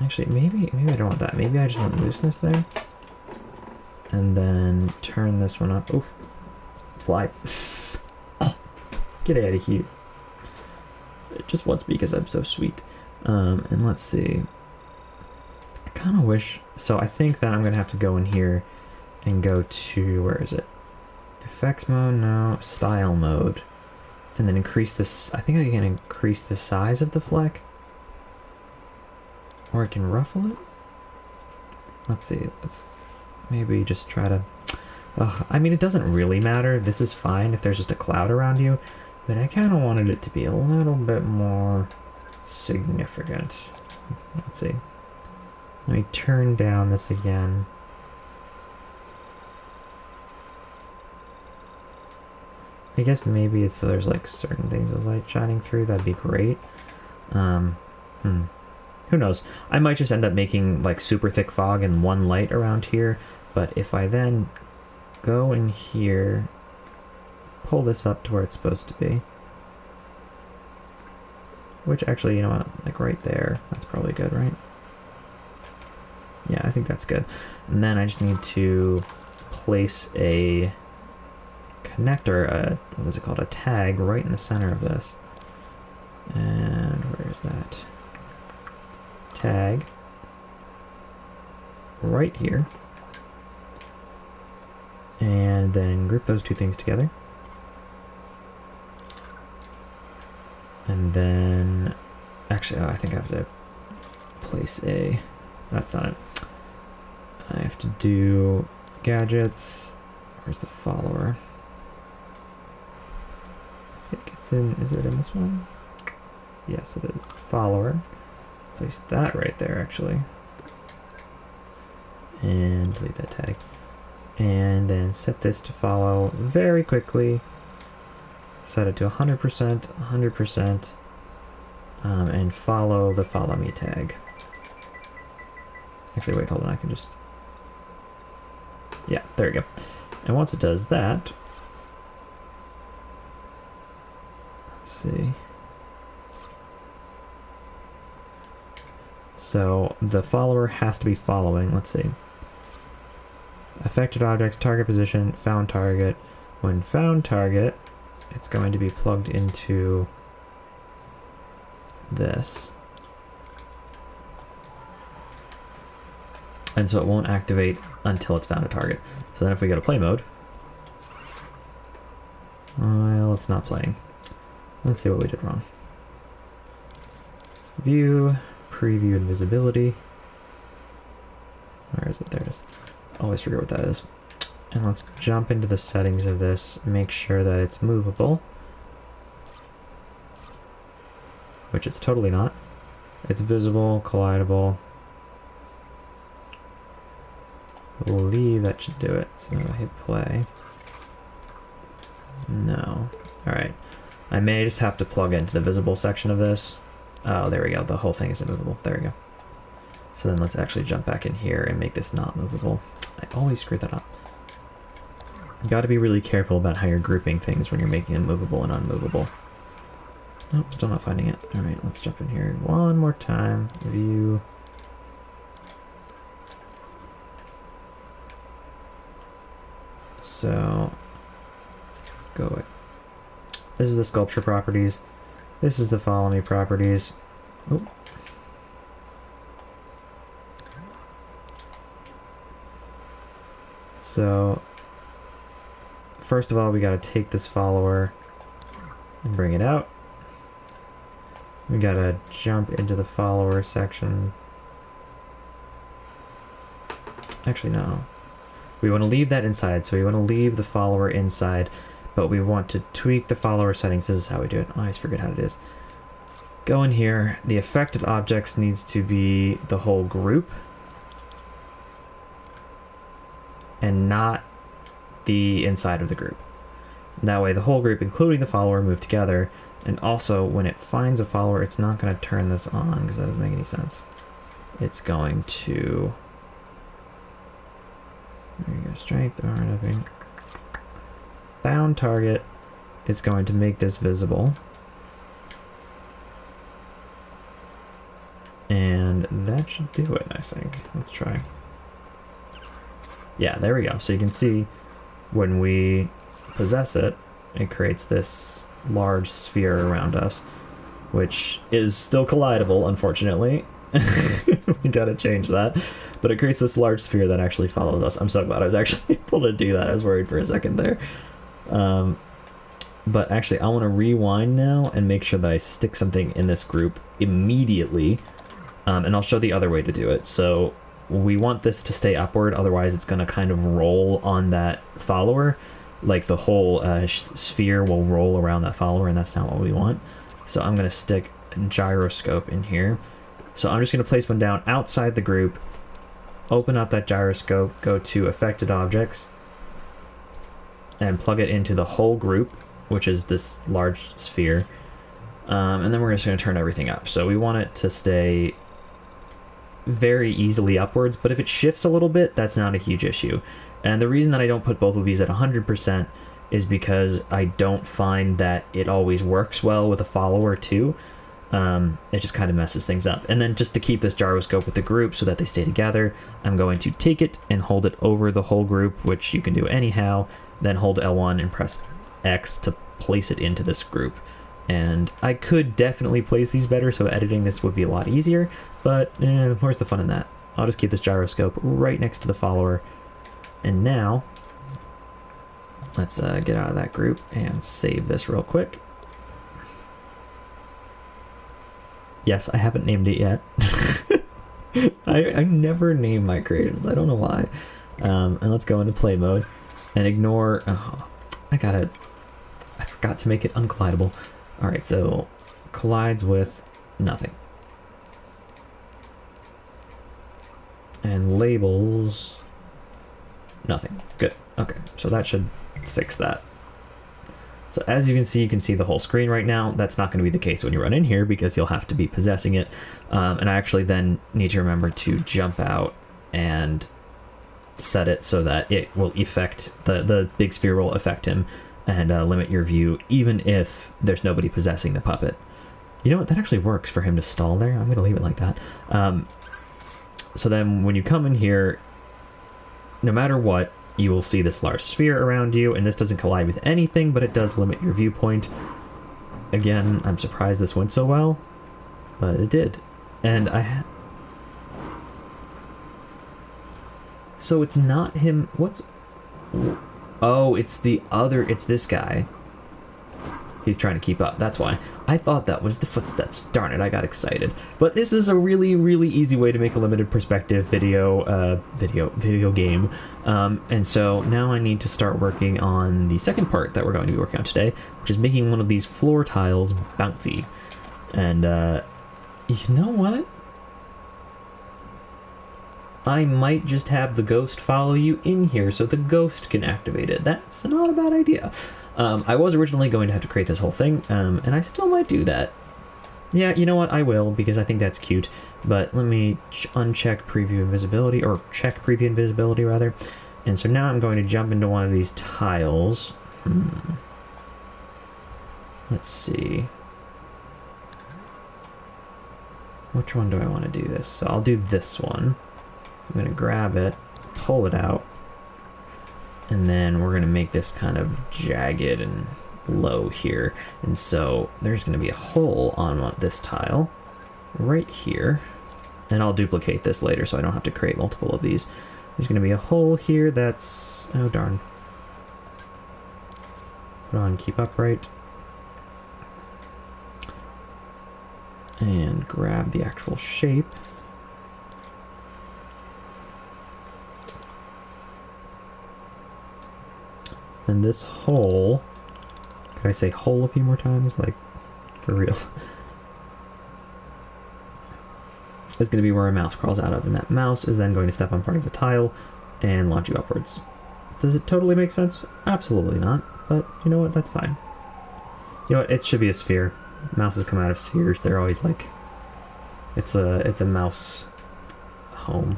Actually, maybe I don't want that. Maybe I just want looseness there. And then turn this one up. Oof. Fly. Get out of here. Just once, because I'm so sweet. And let's see. I kind of wish... So I think that I'm going to have to go in here and go to... Where is it? Effects mode? No. Style mode. And then increase this... I think I can increase the size of the fleck. Or I can ruffle it? Let's see. Let's maybe just try to... I mean, it doesn't really matter. This is fine if there's just a cloud around you. But I kind of wanted it to be a little bit more significant. Let's see. Let me turn down this again. I guess maybe if there's like certain things of light shining through, that'd be great. Who knows? I might just end up making like super thick fog and one light around here. But if I then go in here, pull this up to where it's supposed to be. Which actually, you know what, like right there, that's probably good, right? Yeah, I think that's good. And then I just need to place a connector, what is it called, a tag right in the center of this. And where is that? Tag. Right here. And then group those two things together. And then, actually, I think I have to place a, that's not it. I have to do gadgets. Where's the follower? I think it's in, is it in this one? Yes, it is. Follower. Place that right there, actually. And delete that tag. And then set this to follow very quickly. Set it to 100%, 100%, and follow the follow me tag. Actually, wait, hold on, I can just... Yeah, there we go. And once it does that... Let's see... So, the follower has to be following, let's see. Affected objects, target position, found target. When found target, it's going to be plugged into this. And so it won't activate until it's found a target. So then if we go to play mode, Well, it's not playing. Let's see what we did wrong. View, preview invisibility. Where is it? There it is. Always forget what that is. And let's jump into the settings of this, make sure that it's movable. Which it's totally not. It's visible, collidable. I believe that should do it. So I hit play. No. Alright. I may just have to plug into the visible section of this. Oh, there we go. The whole thing is immovable. There we go. So then let's actually jump back in here and make this not movable. I always screw that up. You got to be really careful about how you're grouping things when you're making them movable and unmovable. Nope, still not finding it. Alright, let's jump in here one more time. View. So, go away. This is the sculpture properties. This is the follow me properties. Oop. So, first of all, we gotta take this follower and bring it out. We gotta jump into the follower section. Actually, no. We want to leave that inside, so we want to leave the follower inside, but we want to tweak the follower settings. This is how we do it. I always forget how it is. Go in here. The affected objects needs to be the whole group, and not the inside of the group. That way the whole group, including the follower, move together. And also, when it finds a follower, it's not going to turn this on, because that doesn't make any sense. It's going to... There you go, strength, nothing. Bound target is going to make this visible. And that should do it, I think. Let's try. Yeah, there we go. So you can see when we possess it, it creates this large sphere around us, which is still collidable, unfortunately. We gotta change that. But it creates this large sphere that actually follows us. I'm so glad I was actually able to do that. I was worried for a second there. But actually, I want to rewind now and make sure that I stick something in this group immediately. And I'll show the other way to do it. So we want this to stay upward, otherwise it's going to kind of roll on that follower. Like the whole sphere will roll around that follower, and that's not what we want. So I'm going to stick a gyroscope in here. So I'm just going to place one down outside the group, open up that gyroscope, go to affected objects, and plug it into the whole group, which is this large sphere. And then we're just going to turn everything up. So we want it to stay very easily upwards, but if it shifts a little bit, that's not a huge issue. And the reason that I don't put both of these at 100% is because I don't find that it always works well with a follower too. It just kind of messes things up. And then just to keep this gyroscope with the group so that they stay together, I'm going to take it and hold it over the whole group, which you can do anyhow, then hold L1 and press X to place it into this group. And I could definitely place these better, so editing this would be a lot easier, but where's the fun in that? I'll just keep this gyroscope right next to the follower. And now, let's get out of that group and save this real quick. Yes, I haven't named it yet. I never name my creations, I don't know why. And let's go into play mode and ignore... Oh, I forgot to make it uncollidable. Alright, so collides with nothing. And labels nothing. Good. Okay, so that should fix that. So as you can see the whole screen right now. That's not going to be the case when you run in here because you'll have to be possessing it. And I actually then need to remember to jump out and set it so that it will affect, the big sphere will affect him and limit your view even if there's nobody possessing the puppet. You know what, that actually works for him to stall there. I'm going to leave it like that. So then when you come in here, no matter what, you will see this large sphere around you, and this doesn't collide with anything, but it does limit your viewpoint. Again, I'm surprised this went so well, but it did. And so it's not him. What's... Oh, it's the other... It's this guy. He's trying to keep up. That's why. I thought that was the footsteps. Darn it, I got excited. But this is a really, really easy way to make a limited perspective video game. And so now I need to start working on the second part that we're going to be working on today, which is making one of these floor tiles bouncy. And, you know what? I might just have the ghost follow you in here so the ghost can activate it. That's not a bad idea. I was originally going to have to create this whole thing, and I still might do that. Yeah, you know what? I will, because I think that's cute. But let me uncheck preview invisibility, or check preview invisibility, rather. And so now I'm going to jump into one of these tiles. Let's see. Which one do I want to do this? So I'll do this one. I'm going to grab it, pull it out, and then we're going to make this kind of jagged and low here. And so there's going to be a hole on this tile right here. And I'll duplicate this later so I don't have to create multiple of these. There's going to be a hole here that's... oh, darn. Put on keep upright. And grab the actual shape. And this hole, can I say hole a few more times? Like, for real. Is going to be where a mouse crawls out of, and that mouse is then going to step on part of the tile and launch you upwards. Does it totally make sense? Absolutely not, but you know what, that's fine. You know what, it should be a sphere. Mouses come out of spheres, they're always like... It's a mouse home,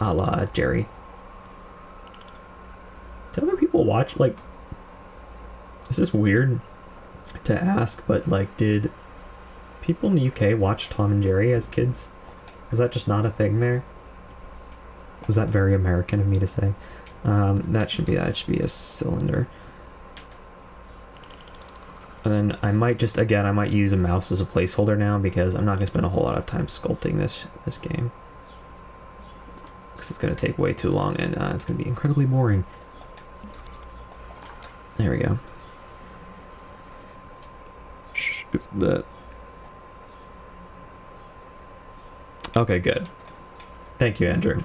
a la Jerry. Do other people watch, like... This is weird to ask, but, like, did people in the UK watch Tom and Jerry as kids? Was that just not a thing there? Was that very American of me to say? That should be a cylinder. And then I might just, again, I might use a mouse as a placeholder now, because I'm not going to spend a whole lot of time sculpting this game. Because it's going to take way too long, and it's going to be incredibly boring. There we go. That. Okay, good. Thank you, Andrew.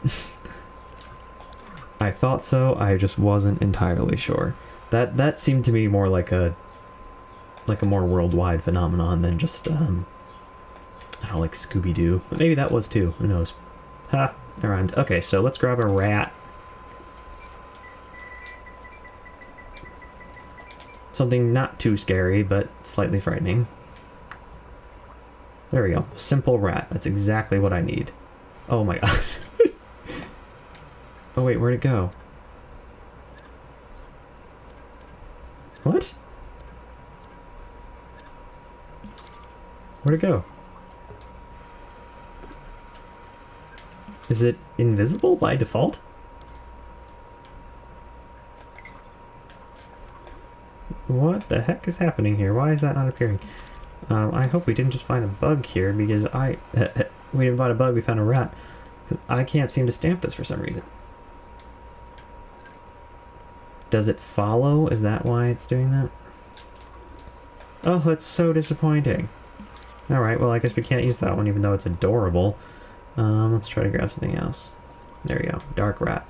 I thought so, I just wasn't entirely sure. That seemed to me more like a more worldwide phenomenon than just, I don't know, like Scooby-Doo. But maybe that was too, who knows. Ha, never mind. Okay, so let's grab a rat. Something not too scary, but slightly frightening. There we go. Simple rat. That's exactly what I need. Oh my god. Oh wait, where'd it go? What? Where'd it go? Is it invisible by default? What the heck is happening here? Why is that not appearing? I hope we didn't just find a bug here, because we didn't find a bug, we found a rat. I can't seem to stamp this for some reason. Does it follow? Is that why it's doing that? Oh, that's so disappointing. Alright, well I guess we can't use that one even though it's adorable. Let's try to grab something else. There we go. Dark rat.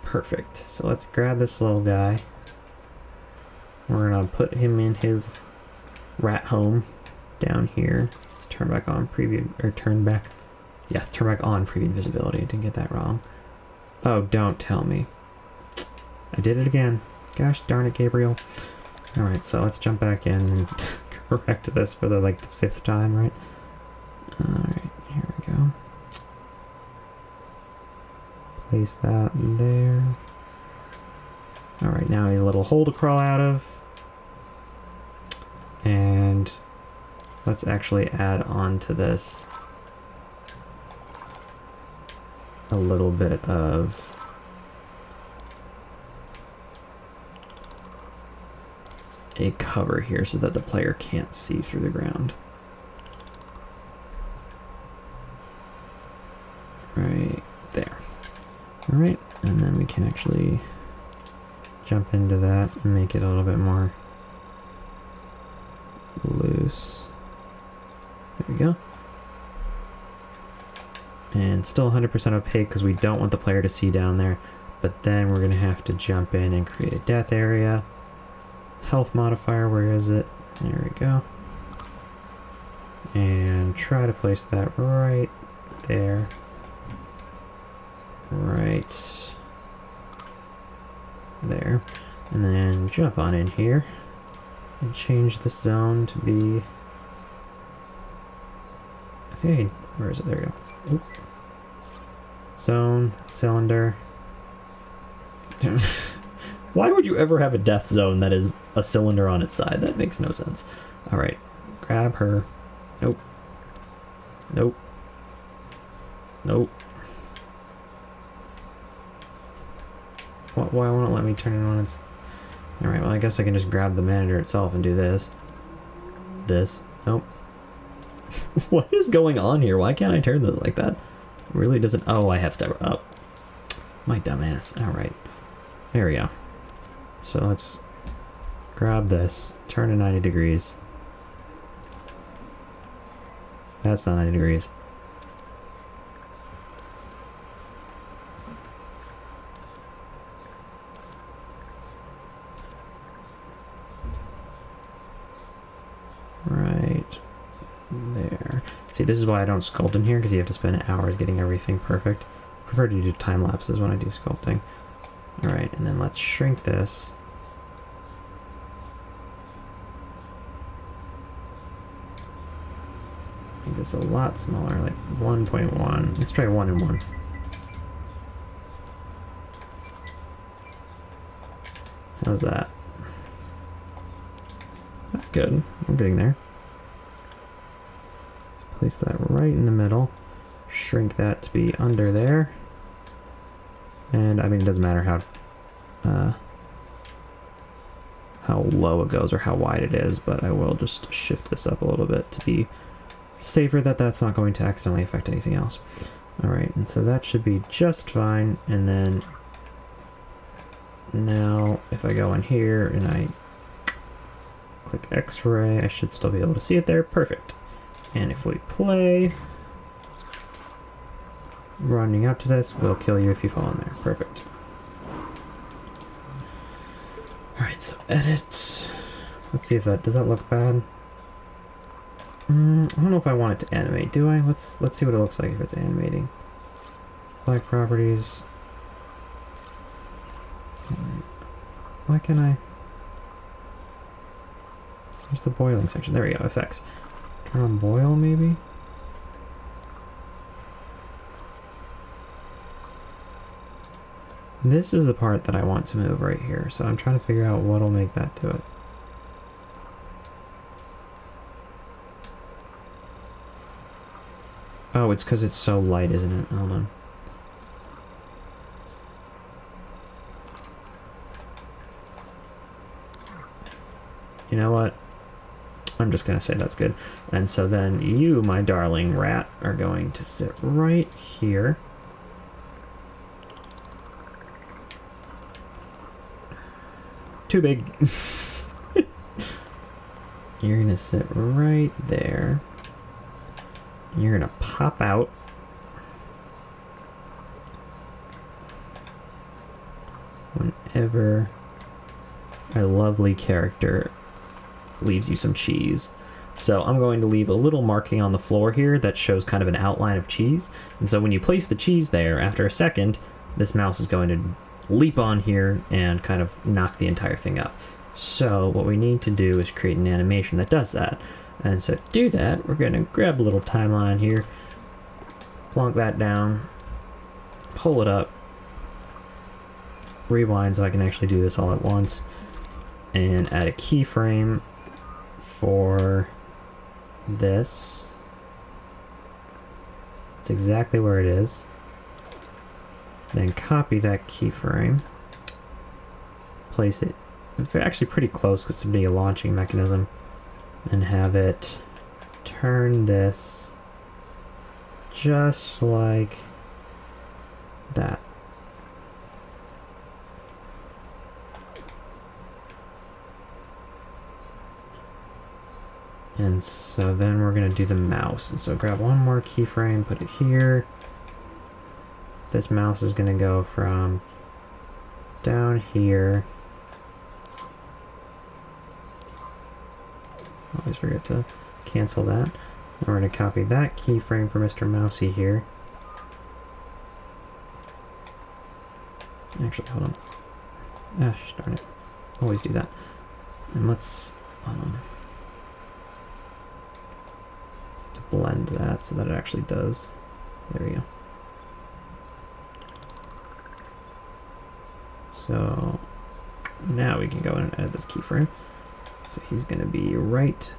Perfect. So let's grab this little guy. We're gonna put him in his rat home down here. Let's turn back on preview, or turn back on preview invisibility. I didn't get that wrong. Oh, don't tell me. I did it again. Gosh darn it, Gabriel. Alright, so let's jump back in and correct this for the, like, the 5th time, right? Alright, here we go. Place that there. Alright, now he's a little hole to crawl out of. And let's actually add on to this a little bit of a cover here so that the player can't see through the ground. Right there. Alright, and then we can actually jump into that and make it a little bit more loose. There we go. And still 100% opaque because we don't want the player to see down there. But then we're going to have to jump in and create a death area. Health modifier, where is it? There we go. And try to place that right there. Right there. And then jump on in here. And change the zone to be... I think where is it? There we go. Oop. Zone, cylinder. Why would you ever have a death zone that is a cylinder on its side? That makes no sense. Alright. Grab her. Nope. Nope. Nope. Why won't it let me turn it on its... Alright, well I guess I can just grab the manager itself and do this. This. Nope. What is going on here? Why can't I turn this like that? It really doesn't... Oh, I have step up. My dumbass. Alright. There we go. So let's grab this. Turn it 90 degrees. That's not 90 degrees. Right there. See, this is why I don't sculpt in here, because you have to spend hours getting everything perfect. I prefer to do time lapses when I do sculpting. Alright, and then let's shrink this. Make this a lot smaller, like 1.1. Let's try 1 and 1. How's that? That's good. I'm getting there. Place that right in the middle. Shrink that to be under there. And I mean, it doesn't matter how low it goes or how wide it is, but I will just shift this up a little bit to be safer that that's not going to accidentally affect anything else. Alright, and so that should be just fine. And then now if I go in here and I click X-ray, I should still be able to see it there. Perfect. And if we play, running up to this will kill you if you fall in there. Perfect. Alright, so edit. Let's see if that... Does that look bad? I don't know if I want it to animate, do I? Let's see what it looks like if it's animating. Black properties. Why can't I... Where's the boiling section? There we go, effects. Turn on boil, maybe? This is the part that I want to move right here, so I'm trying to figure out what'll make that do it. Oh, it's because it's so light, isn't it? Hold on. You know what? I'm just gonna say that's good. And so then you, my darling rat, are going to sit right here. Too big. You're gonna sit right there. You're gonna pop out. Whenever a lovely character leaves you some cheese. So I'm going to leave a little marking on the floor here that shows kind of an outline of cheese. And so when you place the cheese there, after a second, this mouse is going to leap on here and kind of knock the entire thing up. So what we need to do is create an animation that does that. And so to do that, we're going to grab a little timeline here, plonk that down, pull it up, rewind so I can actually do this all at once, and add a keyframe for this. It's exactly where it is. Then copy that keyframe, place it actually pretty close because it's going to be a launching mechanism, and have it turn this just like that. And so then we're going to do the mouse. And so grab one more keyframe, put it here. This mouse is going to go from down here. Always forget to cancel that. We're going to copy that keyframe for Mr. Mousy here. Actually, hold on. Ah, darn it. Always do that. And let's to blend that so that it actually does. There we go. So now we can go in and edit this keyframe. So he's going to be right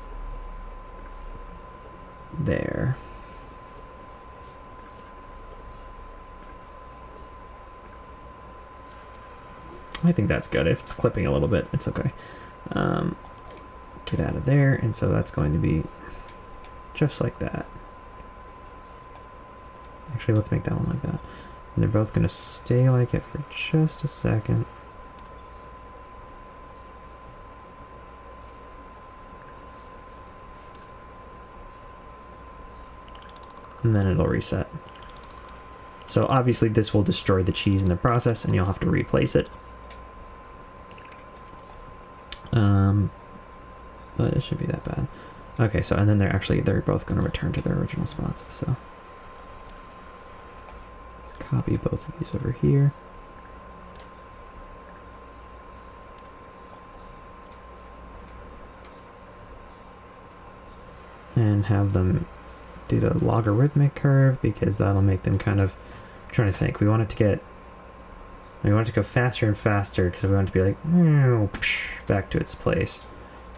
there. I think that's good. If it's clipping a little bit, it's okay. Get out of there, and so that's going to be just like that. Actually, let's make that one like that. And they're both going to stay like it for just a second. And then it'll reset. So obviously this will destroy the cheese in the process, and you'll have to replace it. But it shouldn't be that bad. Okay, so and then they're both going to return to their original spots. So let's copy both of these over here. And have them do the logarithmic curve, because that'll make them kind of, I'm trying to think. We want it to go faster and faster, because we want it to be like back to its place.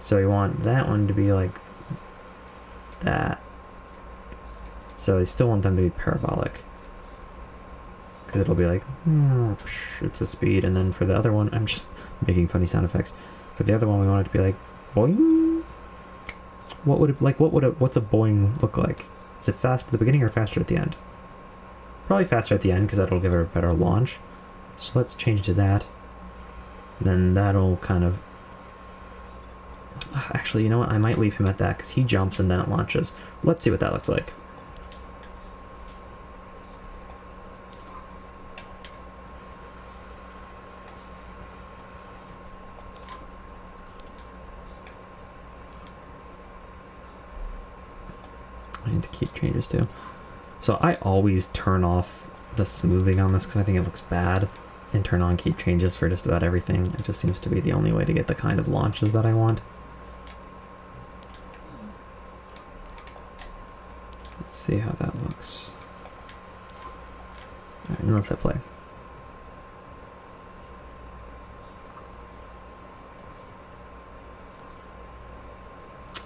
So we want that one to be like that. So I still want them to be parabolic, because it'll be like it's a speed. And then for the other one, I'm just making funny sound effects. For the other one, we want it to be like boing. What's a boing look like? Is it fast at the beginning or faster at the end? Probably faster at the end, because that'll give her a better launch. So let's change to that. Then that'll kind of... Actually, you know what? I might leave him at that, because he jumps and then it launches. Let's see what that looks like. I need to keep changes too. So I always turn off the smoothing on this because I think it looks bad, and turn on keep changes for just about everything. It just seems to be the only way to get the kind of launches that I want. Let's see how that looks. Alright, and let's hit play.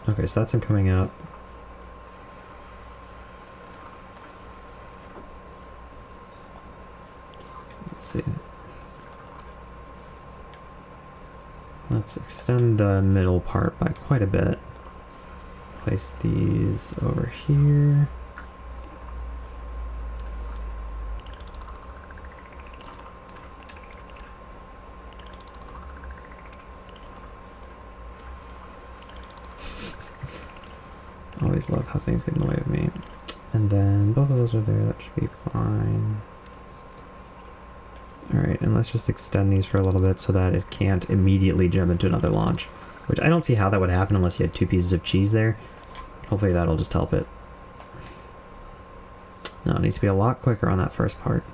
Okay, so that's him coming up. See. Let's extend the middle part by quite a bit. Place these over here. Always love how things get in the way of me. And then both of those are there, that should be fine. Alright, and let's just extend these for a little bit so that it can't immediately jump into another launch. Which I don't see how that would happen unless you had 2 pieces of cheese there. Hopefully that'll just help it. No, it needs to be a lot quicker on that first part.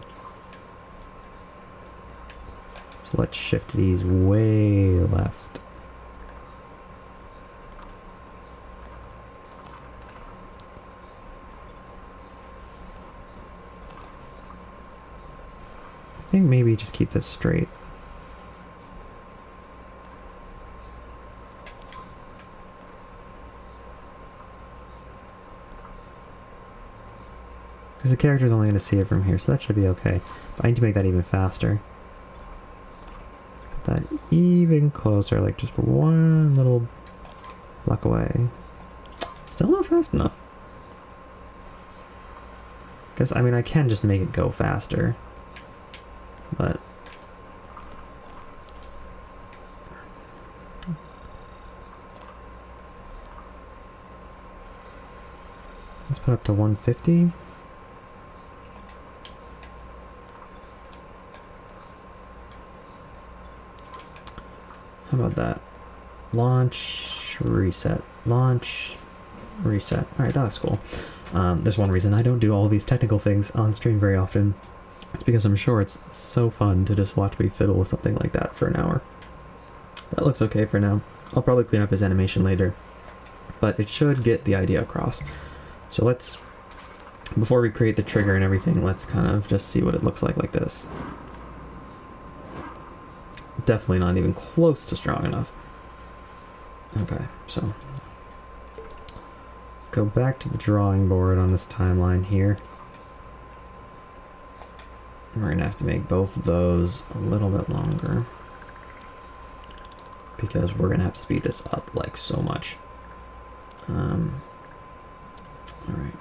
So let's shift these way left. I think maybe just keep this straight. Because the character's only going to see it from here, so that should be okay. But I need to make that even faster. Put that even closer, like just one little block away. Still not fast enough. Because, I mean, I can just make it go faster. But Let's put up to 150. How about that? Launch, reset, launch, reset. Alright, that was cool. There's one reason I don't do all these technical things on stream very often. It's because I'm sure it's so fun to just watch me fiddle with something like that for an hour. That looks okay for now. I'll probably clean up his animation later, but it should get the idea across. So let's, before we create the trigger and everything, let's kind of just see what it looks like this. Definitely not even close to strong enough. Okay, so let's go back to the drawing board on this timeline here. We're gonna have to make both of those a little bit longer, because we're gonna have to speed this up like so much. Alright.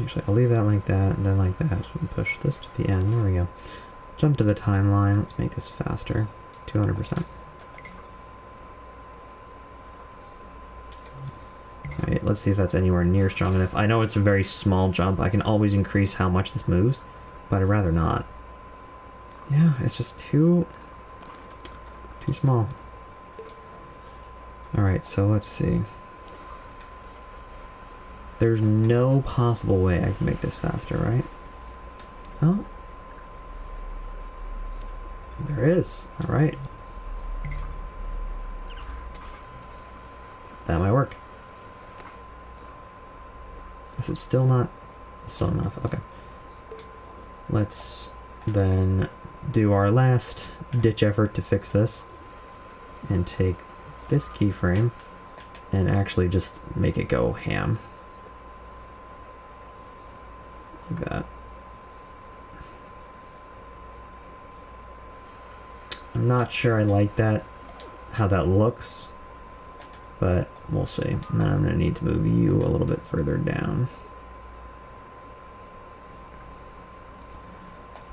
Actually, I'll leave that like that, and then like that. So we push this to the end. There we go. Jump to the timeline. Let's make this faster. 200%. Alright, let's see if that's anywhere near strong enough. I know it's a very small jump. I can always increase how much this moves, but I'd rather not. Yeah, it's just too small. Alright, so let's see. There's no possible way I can make this faster, right? Oh. There is. Alright. That might work. Is it still not enough? Okay. Let's then do our last ditch effort to fix this and take this keyframe and actually just make it go ham. Like that. I'm not sure I like that, how that looks, but we'll see. Now I'm going to need to move you a little bit further down.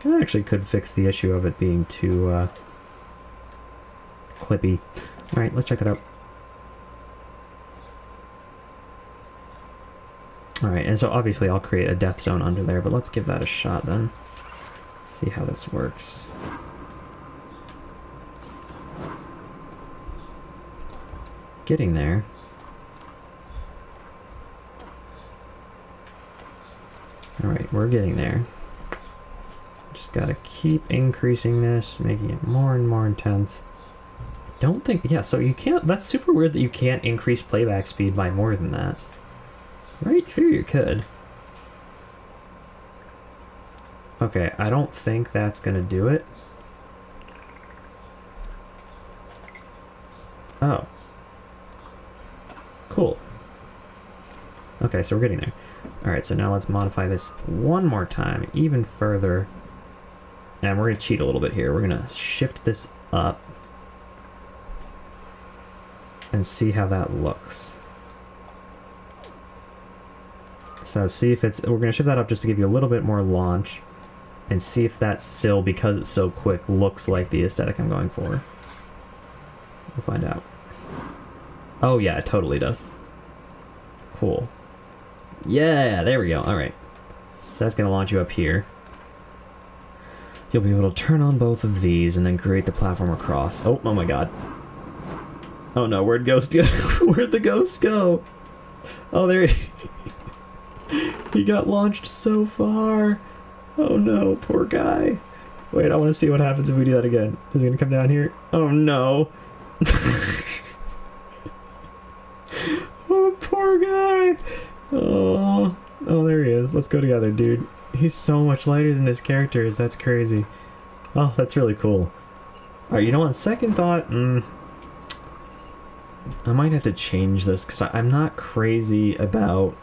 I actually could fix the issue of it being too clippy. Alright, let's check that out. Alright, and so obviously I'll create a death zone under there, but let's give that a shot then. See how this works. Getting there. Alright, we're getting there. Just gotta keep increasing this, making it more and more intense. Don't think, yeah, so you can't, that's super weird that you can't increase playback speed by more than that. Right? Sure you could. Okay, I don't think that's gonna do it. Oh. Cool. Okay, so we're getting there. Alright, so now let's modify this one more time, even further. And we're going to cheat a little bit here. We're going to shift this up and see how that looks. So see if it's... We're going to shift that up just to give you a little bit more launch and see if that still, because it's so quick, looks like the aesthetic I'm going for. We'll find out. Oh yeah, it totally does. Cool. Yeah, there we go. Alright. So that's going to launch you up here. You'll be able to turn on both of these and then create the platform across. Oh my god. Oh no, where'd Ghost go? Where'd the Ghost go? Oh, there he... He got launched so far. Oh no, poor guy. Wait, I want to see what happens if we do that again. Is he going to come down here? Oh no. Oh, poor guy. Oh, there he is. Let's go together, dude. He's so much lighter than this character is. That's crazy. Oh, that's really cool. Alright, you know, on second thought, I might have to change this, because I'm not crazy about...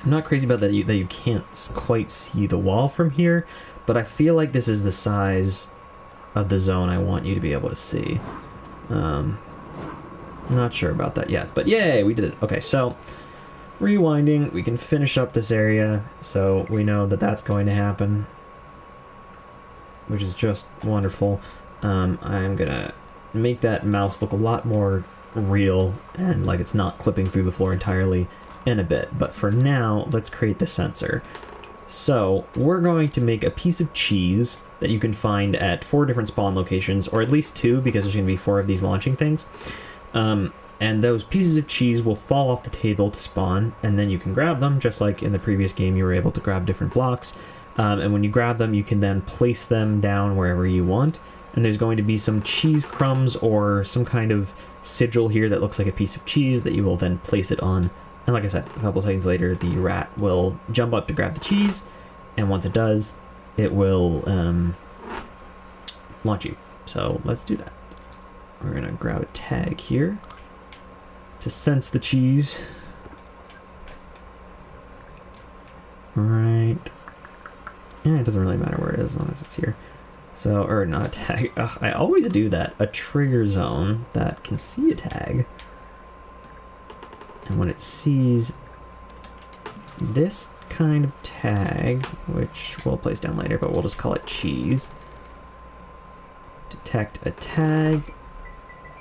that you can't quite see the wall from here, but I feel like this is the size of the zone I want you to be able to see. Not sure about that yet, but yay, we did it. Okay, so... Rewinding, we can finish up this area, so we know that that's going to happen, which is just wonderful. I'm gonna make that mouse look a lot more real and like it's not clipping through the floor entirely in a bit. But for now, let's create the sensor. So we're going to make a piece of cheese that you can find at 4 different spawn locations, or at least 2, because there's going to be 4 of these launching things. And those pieces of cheese will fall off the table to spawn, and then you can grab them, just like in the previous game you were able to grab different blocks. And when you grab them, you can then place them down wherever you want. And there's going to be some cheese crumbs or some kind of sigil here that looks like a piece of cheese that you will then place it on. And like I said, a couple seconds later, the rat will jump up to grab the cheese, and once it does, it will launch you. So let's do that. We're going to grab a tag here to sense the cheese. Right. Yeah, it doesn't really matter where it is as long as it's here. So, or not a tag. Ugh, I always do that. A trigger zone that can see a tag. And when it sees this kind of tag, which we'll place down later, but we'll just call it cheese. Detect a tag.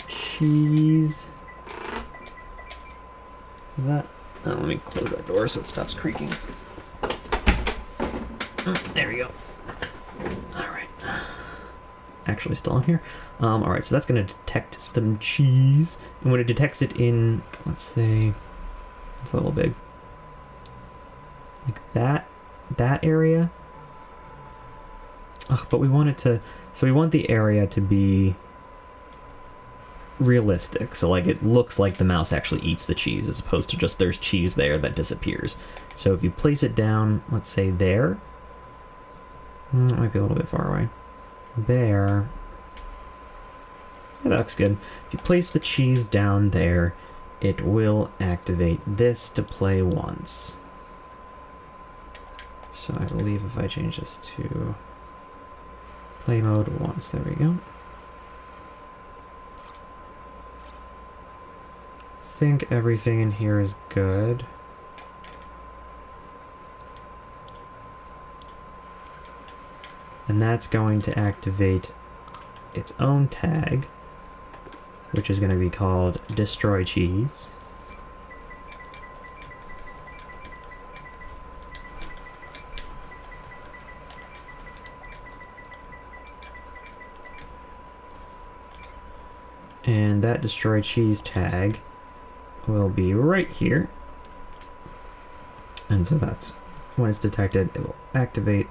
Cheese. Is that? Oh, let me close that door so it stops creaking. There we go. Alright. Actually still on here. Alright, so that's going to detect some cheese. And when it detects it in, let's say, it's a little big. Like that area. Ugh, but we want it to, so we want the area to be realistic, so like it looks like the mouse actually eats the cheese as opposed to just there's cheese there that disappears. So if you place it down, let's say there, it might be a little bit far away. There, yeah, that looks good. If you place the cheese down there, it will activate this to play once. So I believe if I change this to play mode once, there we go. I think everything in here is good. And that's going to activate its own tag, which is going to be called Destroy Cheese. And that Destroy Cheese tag will be right here. And so that's when it's detected, it will activate.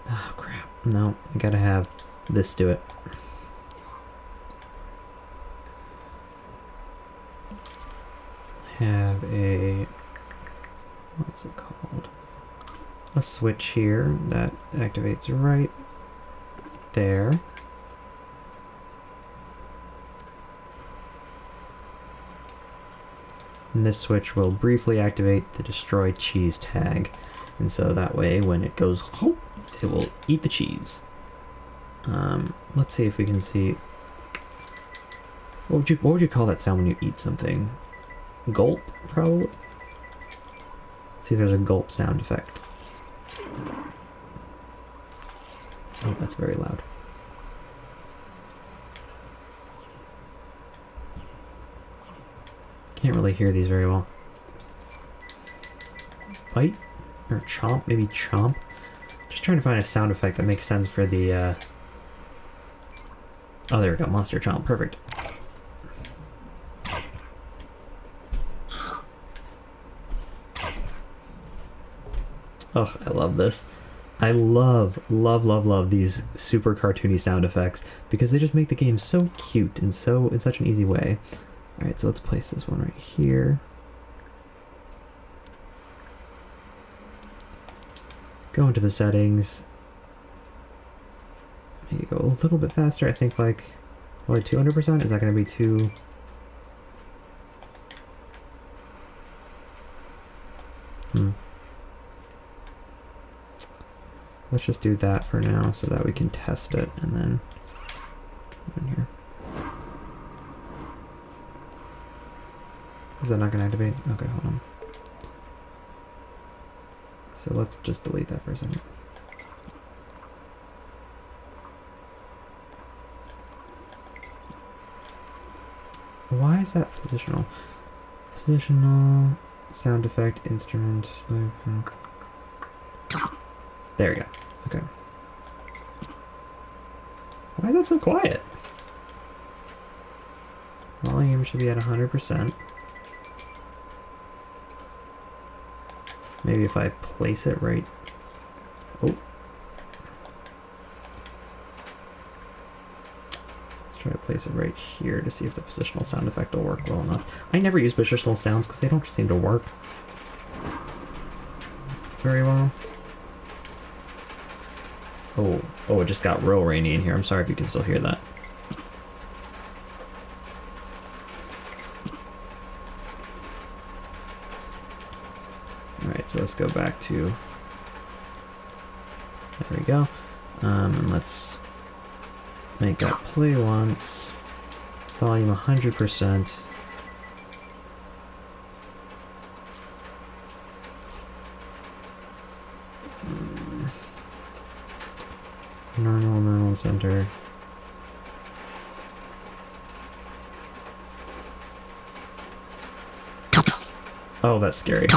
Oh crap, no, I gotta have this do it. Have a, what's it called? A switch here that activates right there. And this switch will briefly activate the Destroy Cheese tag. And so that way, when it goes, oh, it will eat the cheese. Let's see if we can see. What would you call that sound when you eat something? Gulp, probably? See if there's a gulp sound effect. Oh, that's very loud. Can't really hear these very well. Bite? Or chomp? Maybe chomp? Just trying to find a sound effect that makes sense for the, Oh, there we go. Monster chomp. Perfect. Oh, I love this. I love these super cartoony sound effects because they just make the game so cute and so in such an easy way. Alright, so let's place this one right here. Go into the settings. Maybe go a little bit faster. I think like, what, 200%? Is that going to be too... Let's just do that for now so that we can test it and then in here. Is that not going to activate? Okay, hold on. So let's just delete that for a second. Why is that positional? Positional, sound effect, instrument. There we go. Okay. Why is that so quiet? Volume should be at 100%. Maybe if I place it right... Oh. Let's try to place it right here to see if the positional sound effect will work well enough. I never use positional sounds because they don't seem to work very well. Oh, it just got real rainy in here. I'm sorry if you can still hear that. Alright, so let's go back to... There we go. And let's make that play once. Volume 100%. Normal center. Oh, that's scary.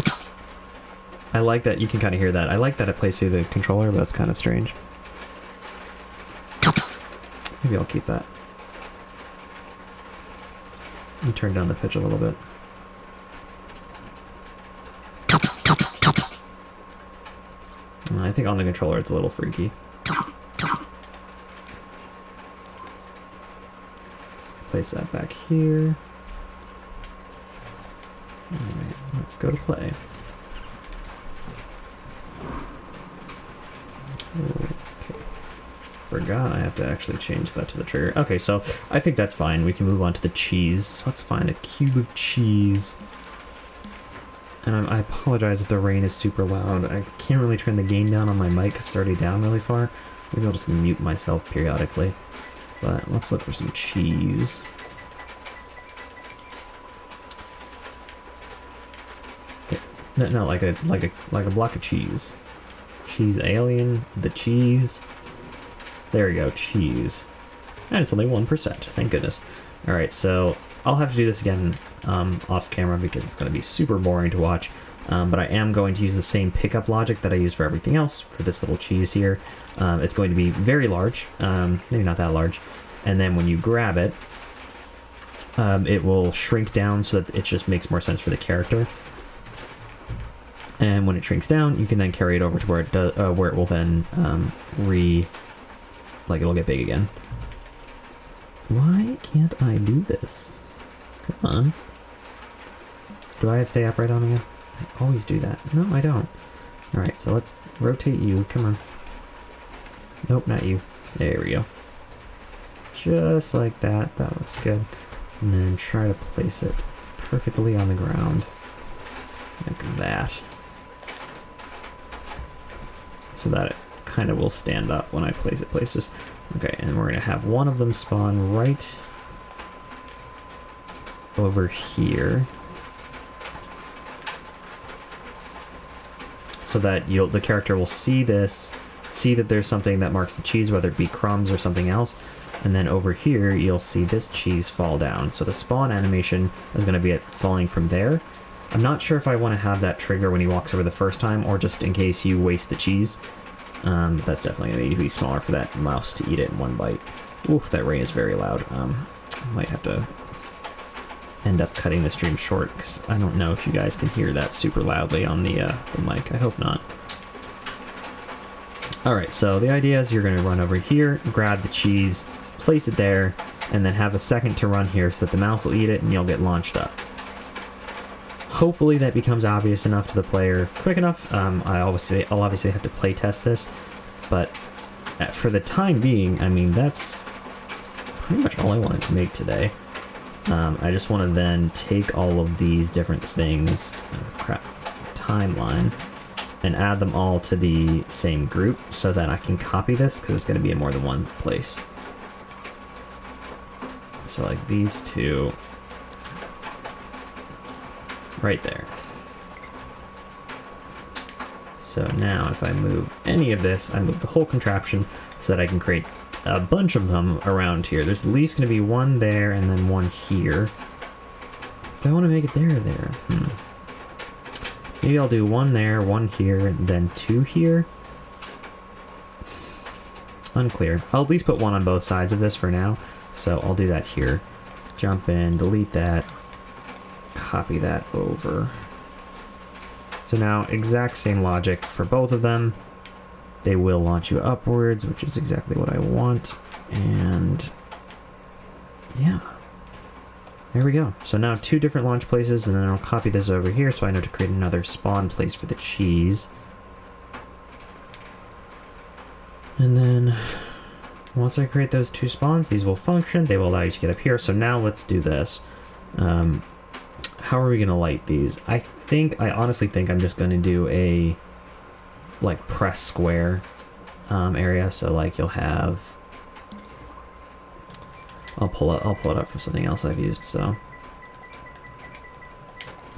I like that you can kind of hear that. I like that it plays through the controller, but that's kind of strange. Maybe I'll keep that. And turn down the pitch a little bit. I think on the controller it's a little freaky. Place that back here. Alright, let's go to play. Okay. Forgot I have to actually change that to the trigger. Okay, so I think that's fine. We can move on to the cheese. So let's find a cube of cheese. And I apologize if the rain is super loud. I can't really turn the gain down on my mic because it's already down really far. Maybe I'll just mute myself periodically. But let's look for some cheese. No, like a block of cheese. Cheese alien, the cheese. There we go, cheese. And it's only 1%, thank goodness. Alright, so I'll have to do this again off camera because it's going to be super boring to watch. But I am going to use the same pickup logic that I use for everything else for this little cheese here. It's going to be very large, maybe not that large. And then when you grab it, it will shrink down so that it just makes more sense for the character. And when it shrinks down, you can then carry it over to where it does, where it will then it'll get big again. Why can't I do this? Come on. Do I have to stay upright on again? I always do that. No, I don't. Alright, so let's rotate you. Come on. Nope, not you. There we go. Just like that. That looks good. And then try to place it perfectly on the ground. Like that. So that it kind of will stand up when I place it places. Okay, and we're going to have one of them spawn right over here. So that the character will see this, see that there's something that marks the cheese, whether it be crumbs or something else, and then over here you'll see this cheese fall down. So the spawn animation is going to be it falling from there. I'm not sure if I want to have that trigger when he walks over the first time, or just in case you waste the cheese. That's definitely going to need to be smaller for that mouse to eat it in one bite. Oof, that rain is very loud. I might have to end up cutting the stream short, because I don't know if you guys can hear that super loudly on the mic. I hope not. Alright, so the idea is you're going to run over here, grab the cheese, place it there, and then have a second to run here so that the mouse will eat it and you'll get launched up. Hopefully that becomes obvious enough to the player quick enough. I'll obviously have to play test this, but for the time being, I mean, that's pretty much all I wanted to make today. I just want to then take all of these different things, timeline, and add them all to the same group so that I can copy this, because it's going to be in more than one place. So like these two right there. So now if I move any of this, I move the whole contraption so that I can create a bunch of them around here. There's at least going to be one there and then one here. Do I want to make it there or there? Maybe I'll do one there, one here, and then two here. Unclear. I'll at least put one on both sides of this for now. So I'll do that here. Jump in, delete that, copy that over. So now, exact same logic for both of them. They will launch you upwards, which is exactly what I want. And yeah. There we go. So now two different launch places, and then I'll copy this over here so I know to create another spawn place for the cheese. And then once I create those two spawns, these will function. They will allow you to get up here. So now let's do this. How are we going to light these? I honestly think I'm just going to do a like press square area. So like you'll have, I'll pull it up for something else I've used. So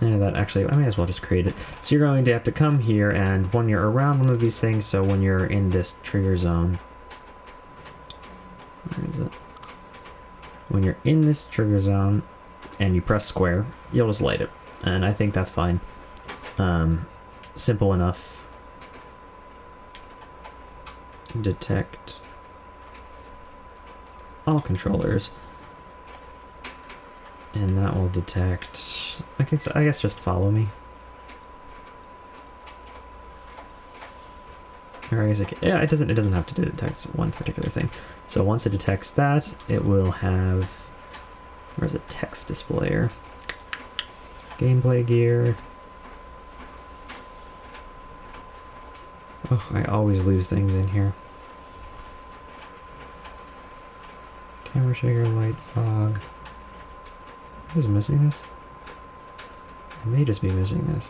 yeah, that actually, I may as well just create it. So you're going to have to come here, and when you're around one of these things, so when you're in this trigger zone, where is it? When you're in this trigger zone and you press square, you'll just light it. And I think that's fine. Simple enough. Detect all controllers. And that will detect, I guess just follow me. Or I guess yeah, it doesn't have to detect one particular thing. So once it detects that, it will have, where's a text displayer? Gameplay gear. Oh, I always lose things in here. Camera shaker, light fog. Who's missing this? I may just be missing this.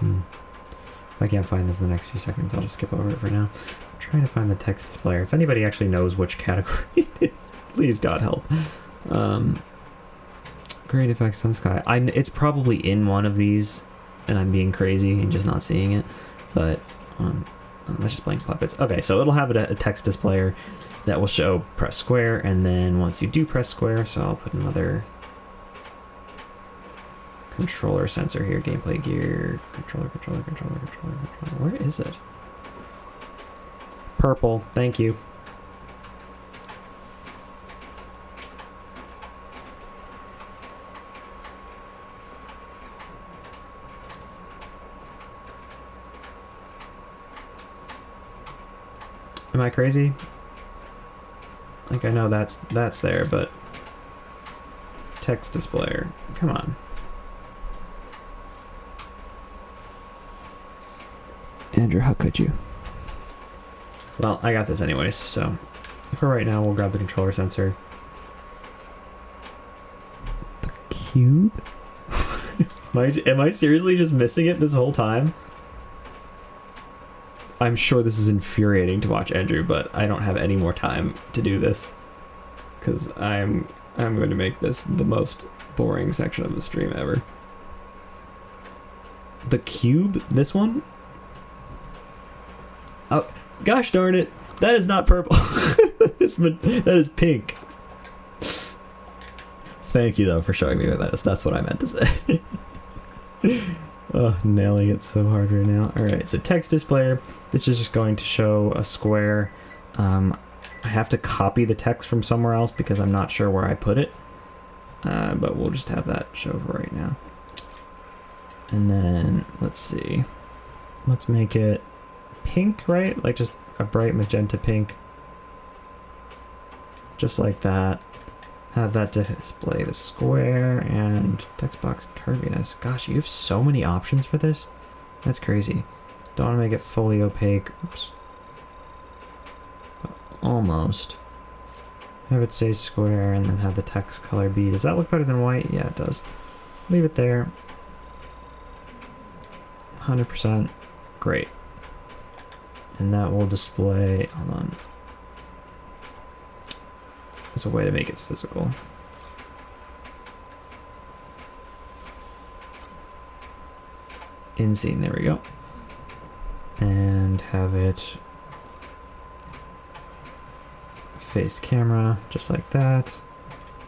If I can't find this in the next few seconds, I'll just skip over it for now. I'm trying to find the text displayer. If anybody actually knows which category it is, please God help. Great effects on sky. It's probably in one of these, and I'm being crazy and just not seeing it. But let's just blank puppets. Okay, so it'll have a text displayer that will show press square, and then once you do press square, so I'll put another controller sensor here, gameplay gear, controller. Where is it? Purple, thank you. Am I crazy? Like, I know that's there, but text displayer, come on. Andrew, how could you? Well, I got this anyways, so for right now, we'll grab the controller sensor. The cube? Am I seriously just missing it this whole time? I'm sure this is infuriating to watch Andrew, but I don't have any more time to do this. Because I'm going to make this the most boring section of the stream ever. The cube? This one? Oh, gosh darn it. That is not purple. That is pink. Thank you, though, for showing me what that is. That's what I meant to say. Oh, nailing it so hard right now. Alright, so text displayer. This is just going to show a square. I have to copy the text from somewhere else because I'm not sure where I put it. But we'll just have that show for right now. And then, let's see. Let's make it pink, right? Like just a bright magenta pink. Just like that. Have that display the square and text box curviness. Gosh, you have so many options for this. That's crazy. Don't want to make it fully opaque. Oops. Almost. Have it say square and then have the text color be. Does that look better than white? Yeah, it does. Leave it there. 100%. Great. And that will display. Hold on. There's a way to make it physical. In scene, there we go. And have it face camera, just like that.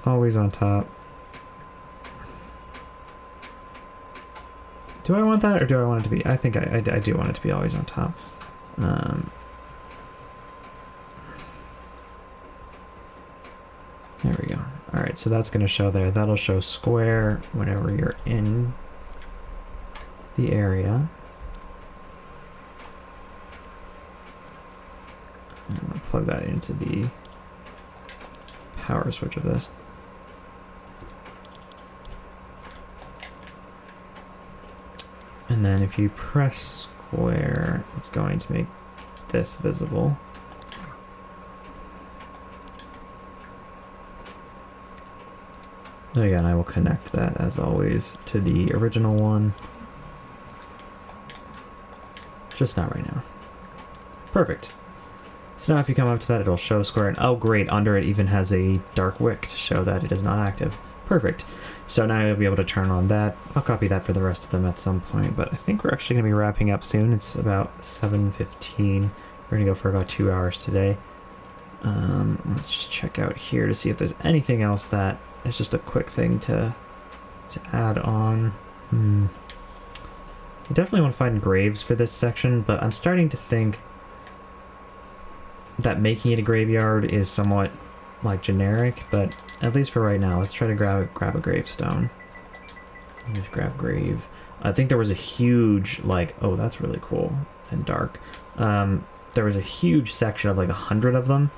always on top. Do I want that, or do I want it to be... I think I do want it to be always on top. There we go. Alright, so that's going to show there. That'll show square whenever you're in the area. I'm going to plug that into the power switch of this. And then if you press square, it's going to make this visible. Again, I will connect that, as always, to the original one. Just not right now. Perfect. So now if you come up to that, it'll show square, and oh great, under it even has a dark wick to show that it is not active. Perfect. So now you'll be able to turn on that. I'll copy that for the rest of them at some point, but I think we're actually going to be wrapping up soon. It's about 7:15. We're going to go for about 2 hours today. Let's just check out here to see if there's anything else that is just a quick thing to add on. I definitely want to find graves for this section, but I'm starting to think that making it a graveyard is somewhat like generic, but at least for right now, let's try to grab a gravestone. Just grab grave. I think there was a huge, like, oh, that's really cool and dark. There was a huge section of like 100 of them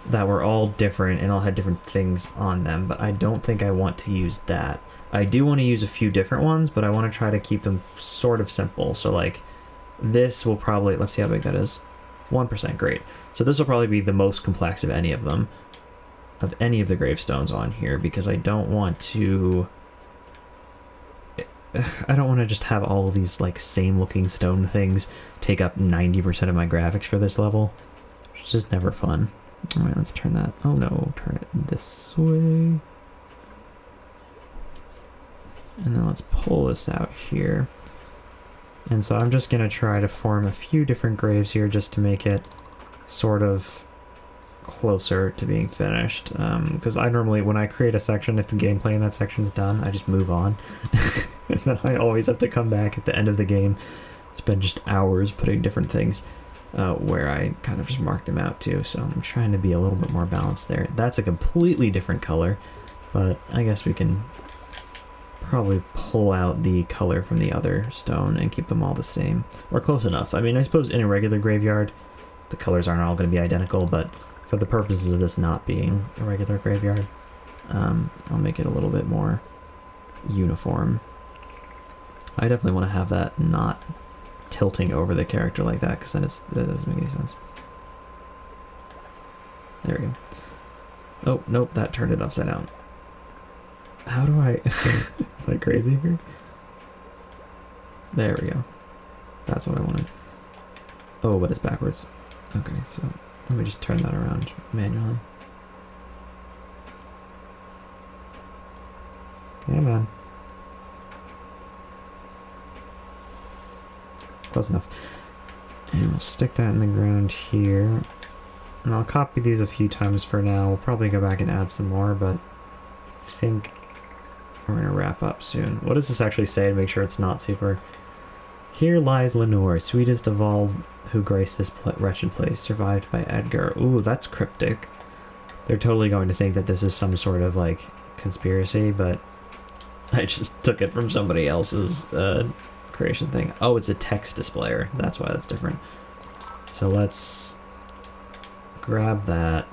that were all different and all had different things on them, but I don't think I want to use that. I do want to use a few different ones, but I want to try to keep them sort of simple. So like this will probably, let's see how big that is. 1%, great. So this will probably be the most complex of any of them, of any of the gravestones on here, because I don't want to just have all of these like same looking stone things take up 90% of my graphics for this level. It's just never fun. Alright, let's turn that, oh no, turn it this way. And then let's pull this out here. And so I'm just going to try to form a few different graves here just to make it sort of closer to being finished. Because I normally, when I create a section, if the gameplay in that section is done, I just move on. And then I always have to come back at the end of the game, spend just hours putting different things where I kind of just mark them out too. So I'm trying to be a little bit more balanced there. That's a completely different color, but I guess we can probably pull out the color from the other stone and keep them all the same, or close enough. I mean, I suppose in a regular graveyard the colors aren't all going to be identical, but for the purposes of this not being a regular graveyard, I'll make it a little bit more uniform. I definitely want to have that not tilting over the character like that, because then that doesn't make any sense. There we go. Oh nope, that turned it upside down. How do I... Am I crazy here? There we go. That's what I wanted. Oh, but it's backwards. Okay, so let me just turn that around manually. Come on. Close enough. And we'll stick that in the ground here. And I'll copy these a few times for now. We'll probably go back and add some more, but I think we're going to wrap up soon. What does this actually say to make sure it's not super... Here lies Lenore, sweetest of all who graced this wretched place, survived by Edgar. Ooh, that's cryptic. They're totally going to think that this is some sort of, like, conspiracy, but I just took it from somebody else's creation thing. Oh, it's a text displayer. That's why that's different. So let's grab that.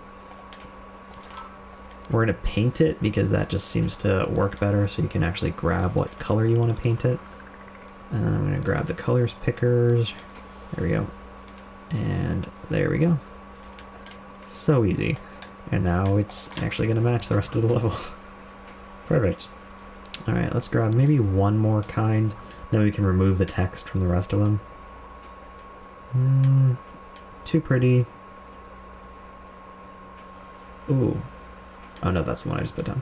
We're going to paint it because that just seems to work better, so you can actually grab what color you want to paint it. And I'm going to grab the colors pickers. There we go. And there we go. So easy. And now it's actually going to match the rest of the level. Perfect. Alright, let's grab maybe one more kind. Then we can remove the text from the rest of them. Too pretty. Ooh. Oh no, that's the one I just put down.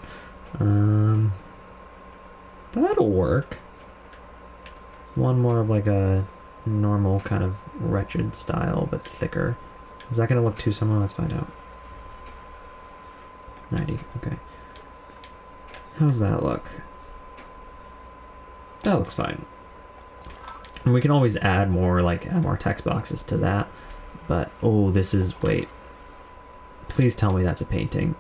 That'll work. One more of like a normal kind of wretched style, but thicker. Is that going to look too similar? Let's find out. 90, okay. How's that look? That looks fine. And we can always add more, like, add more text boxes to that. But, oh, this is, wait. Please tell me that's a painting.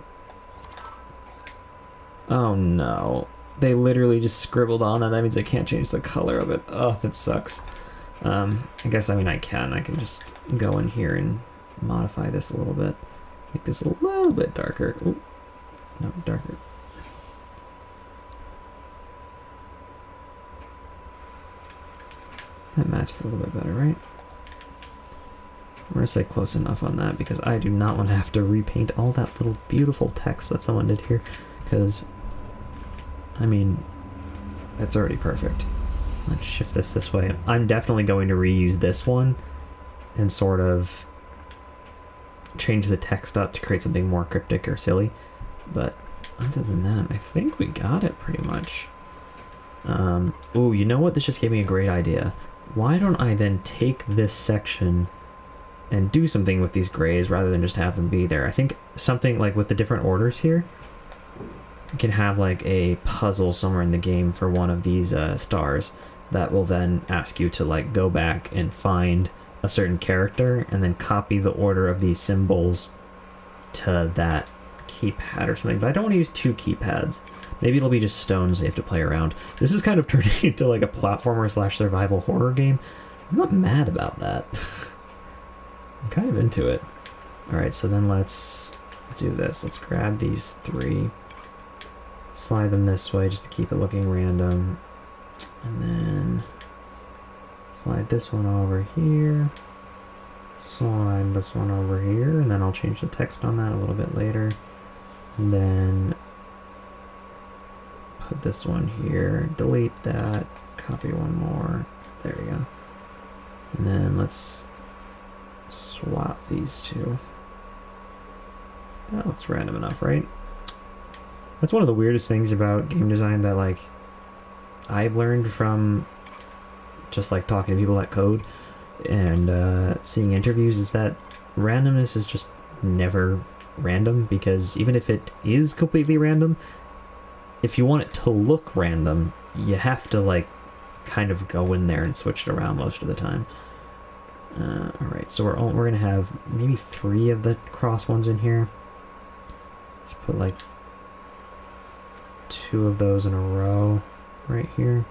Oh no. They literally just scribbled on that. That means I can't change the color of it. Oh, that sucks. I guess, I mean, I can just go in here and modify this a little bit. Make this a little bit darker. Ooh. No, darker. That matches a little bit better, right? I'm going to say close enough on that because I do not want to have to repaint all that little beautiful text that someone did here. Because, I mean, that's already perfect. Let's shift this way. I'm definitely going to reuse this one and sort of change the text up to create something more cryptic or silly. But other than that, I think we got it pretty much. Oh, you know what? This just gave me a great idea. Why don't I then take this section and do something with these grays rather than just have them be there? I think something like with the different orders here, you can have like a puzzle somewhere in the game for one of these stars that will then ask you to like go back and find a certain character and then copy the order of these symbols to that keypad or something. But I don't want to use two keypads. Maybe it'll be just stones they have to play around. This is kind of turning into like a platformer / survival horror game. I'm not mad about that. I'm kind of into it. Alright, so then let's do this. Let's grab these three, slide them this way just to keep it looking random, and then slide this one over here, slide this one over here, and then I'll change the text on that a little bit later, and then put this one here, delete that, copy one more, there we go, and then let's swap these two. That looks random enough, right? That's one of the weirdest things about game design that, like, I've learned from just, like, talking to people that code and seeing interviews is that randomness is just never random, because even if it is completely random, if you want it to look random, you have to, like, kind of go in there and switch it around most of the time. Alright, so we're going to have maybe 3 of the cross ones in here. Let's put, like, 2 of those in a row right here.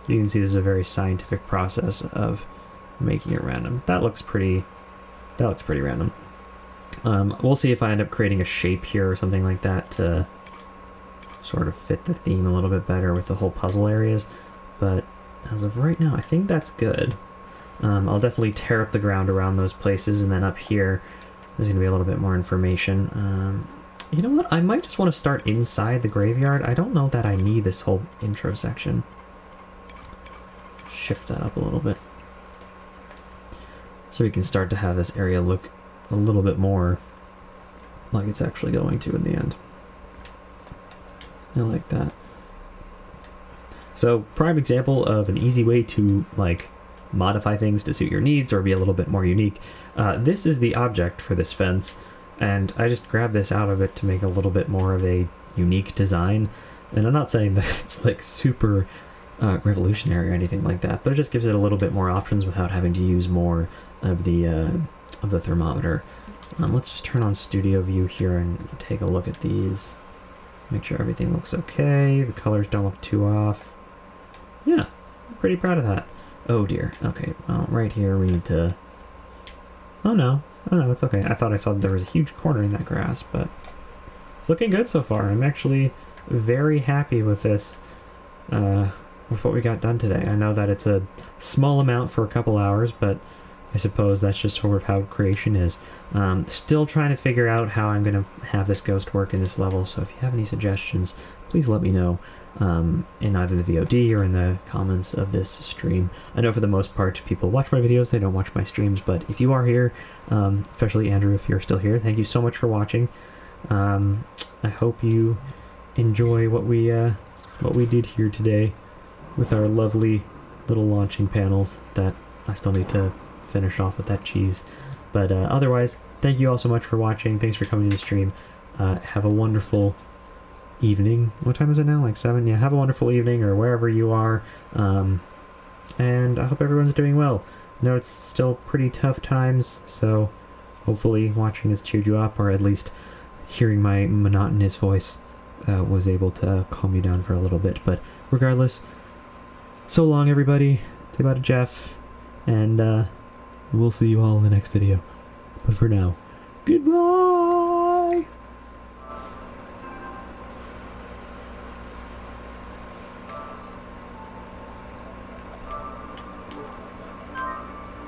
You can see this is a very scientific process of making it random. That looks pretty random. We'll see if I end up creating a shape here or something like that to sort of fit the theme a little bit better with the whole puzzle areas. But as of right now, I think that's good. I'll definitely tear up the ground around those places, and then up here there's going to be a little bit more information. You know what? I might just want to start inside the graveyard. I don't know that I need this whole intro section. Shift that up a little bit, so we can start to have this area look a little bit more like it's actually going to in the end. I like that. So, prime example of an easy way to, like, modify things to suit your needs or be a little bit more unique. This is the object for this fence, and I just grabbed this out of it to make a little bit more of a unique design. And I'm not saying that it's, like, super revolutionary or anything like that, but it just gives it a little bit more options without having to use more of the thermometer. Let's just turn on Studio View here and take a look at these. Make sure everything looks okay. The colors don't look too off. Yeah, I'm pretty proud of that. Oh dear. Okay, well, right here we need to... Oh no, it's okay. I thought I saw there was a huge corner in that grass, but it's looking good so far. I'm actually very happy with this, with what we got done today. I know that it's a small amount for a couple hours, but I suppose that's just sort of how creation is. Still trying to figure out how I'm going to have this ghost work in this level, so if you have any suggestions, please let me know in either the VOD or in the comments of this stream. I know for the most part people watch my videos, they don't watch my streams, but if you are here, especially Andrew, if you're still here, thank you so much for watching. I hope you enjoy what we did here today with our lovely little launching panels that I still need to finish off with that cheese. But otherwise, thank you all so much for watching. Thanks for coming to the stream. Have a wonderful evening. What time is it now? Like 7? Yeah, have a wonderful evening or wherever you are. And I hope everyone's doing well. I know it's still pretty tough times, so hopefully watching this cheered you up, or at least hearing my monotonous voice was able to calm you down for a little bit. But regardless, so long everybody. Say bye to Jeff, and we'll see you all in the next video. But for now, goodbye!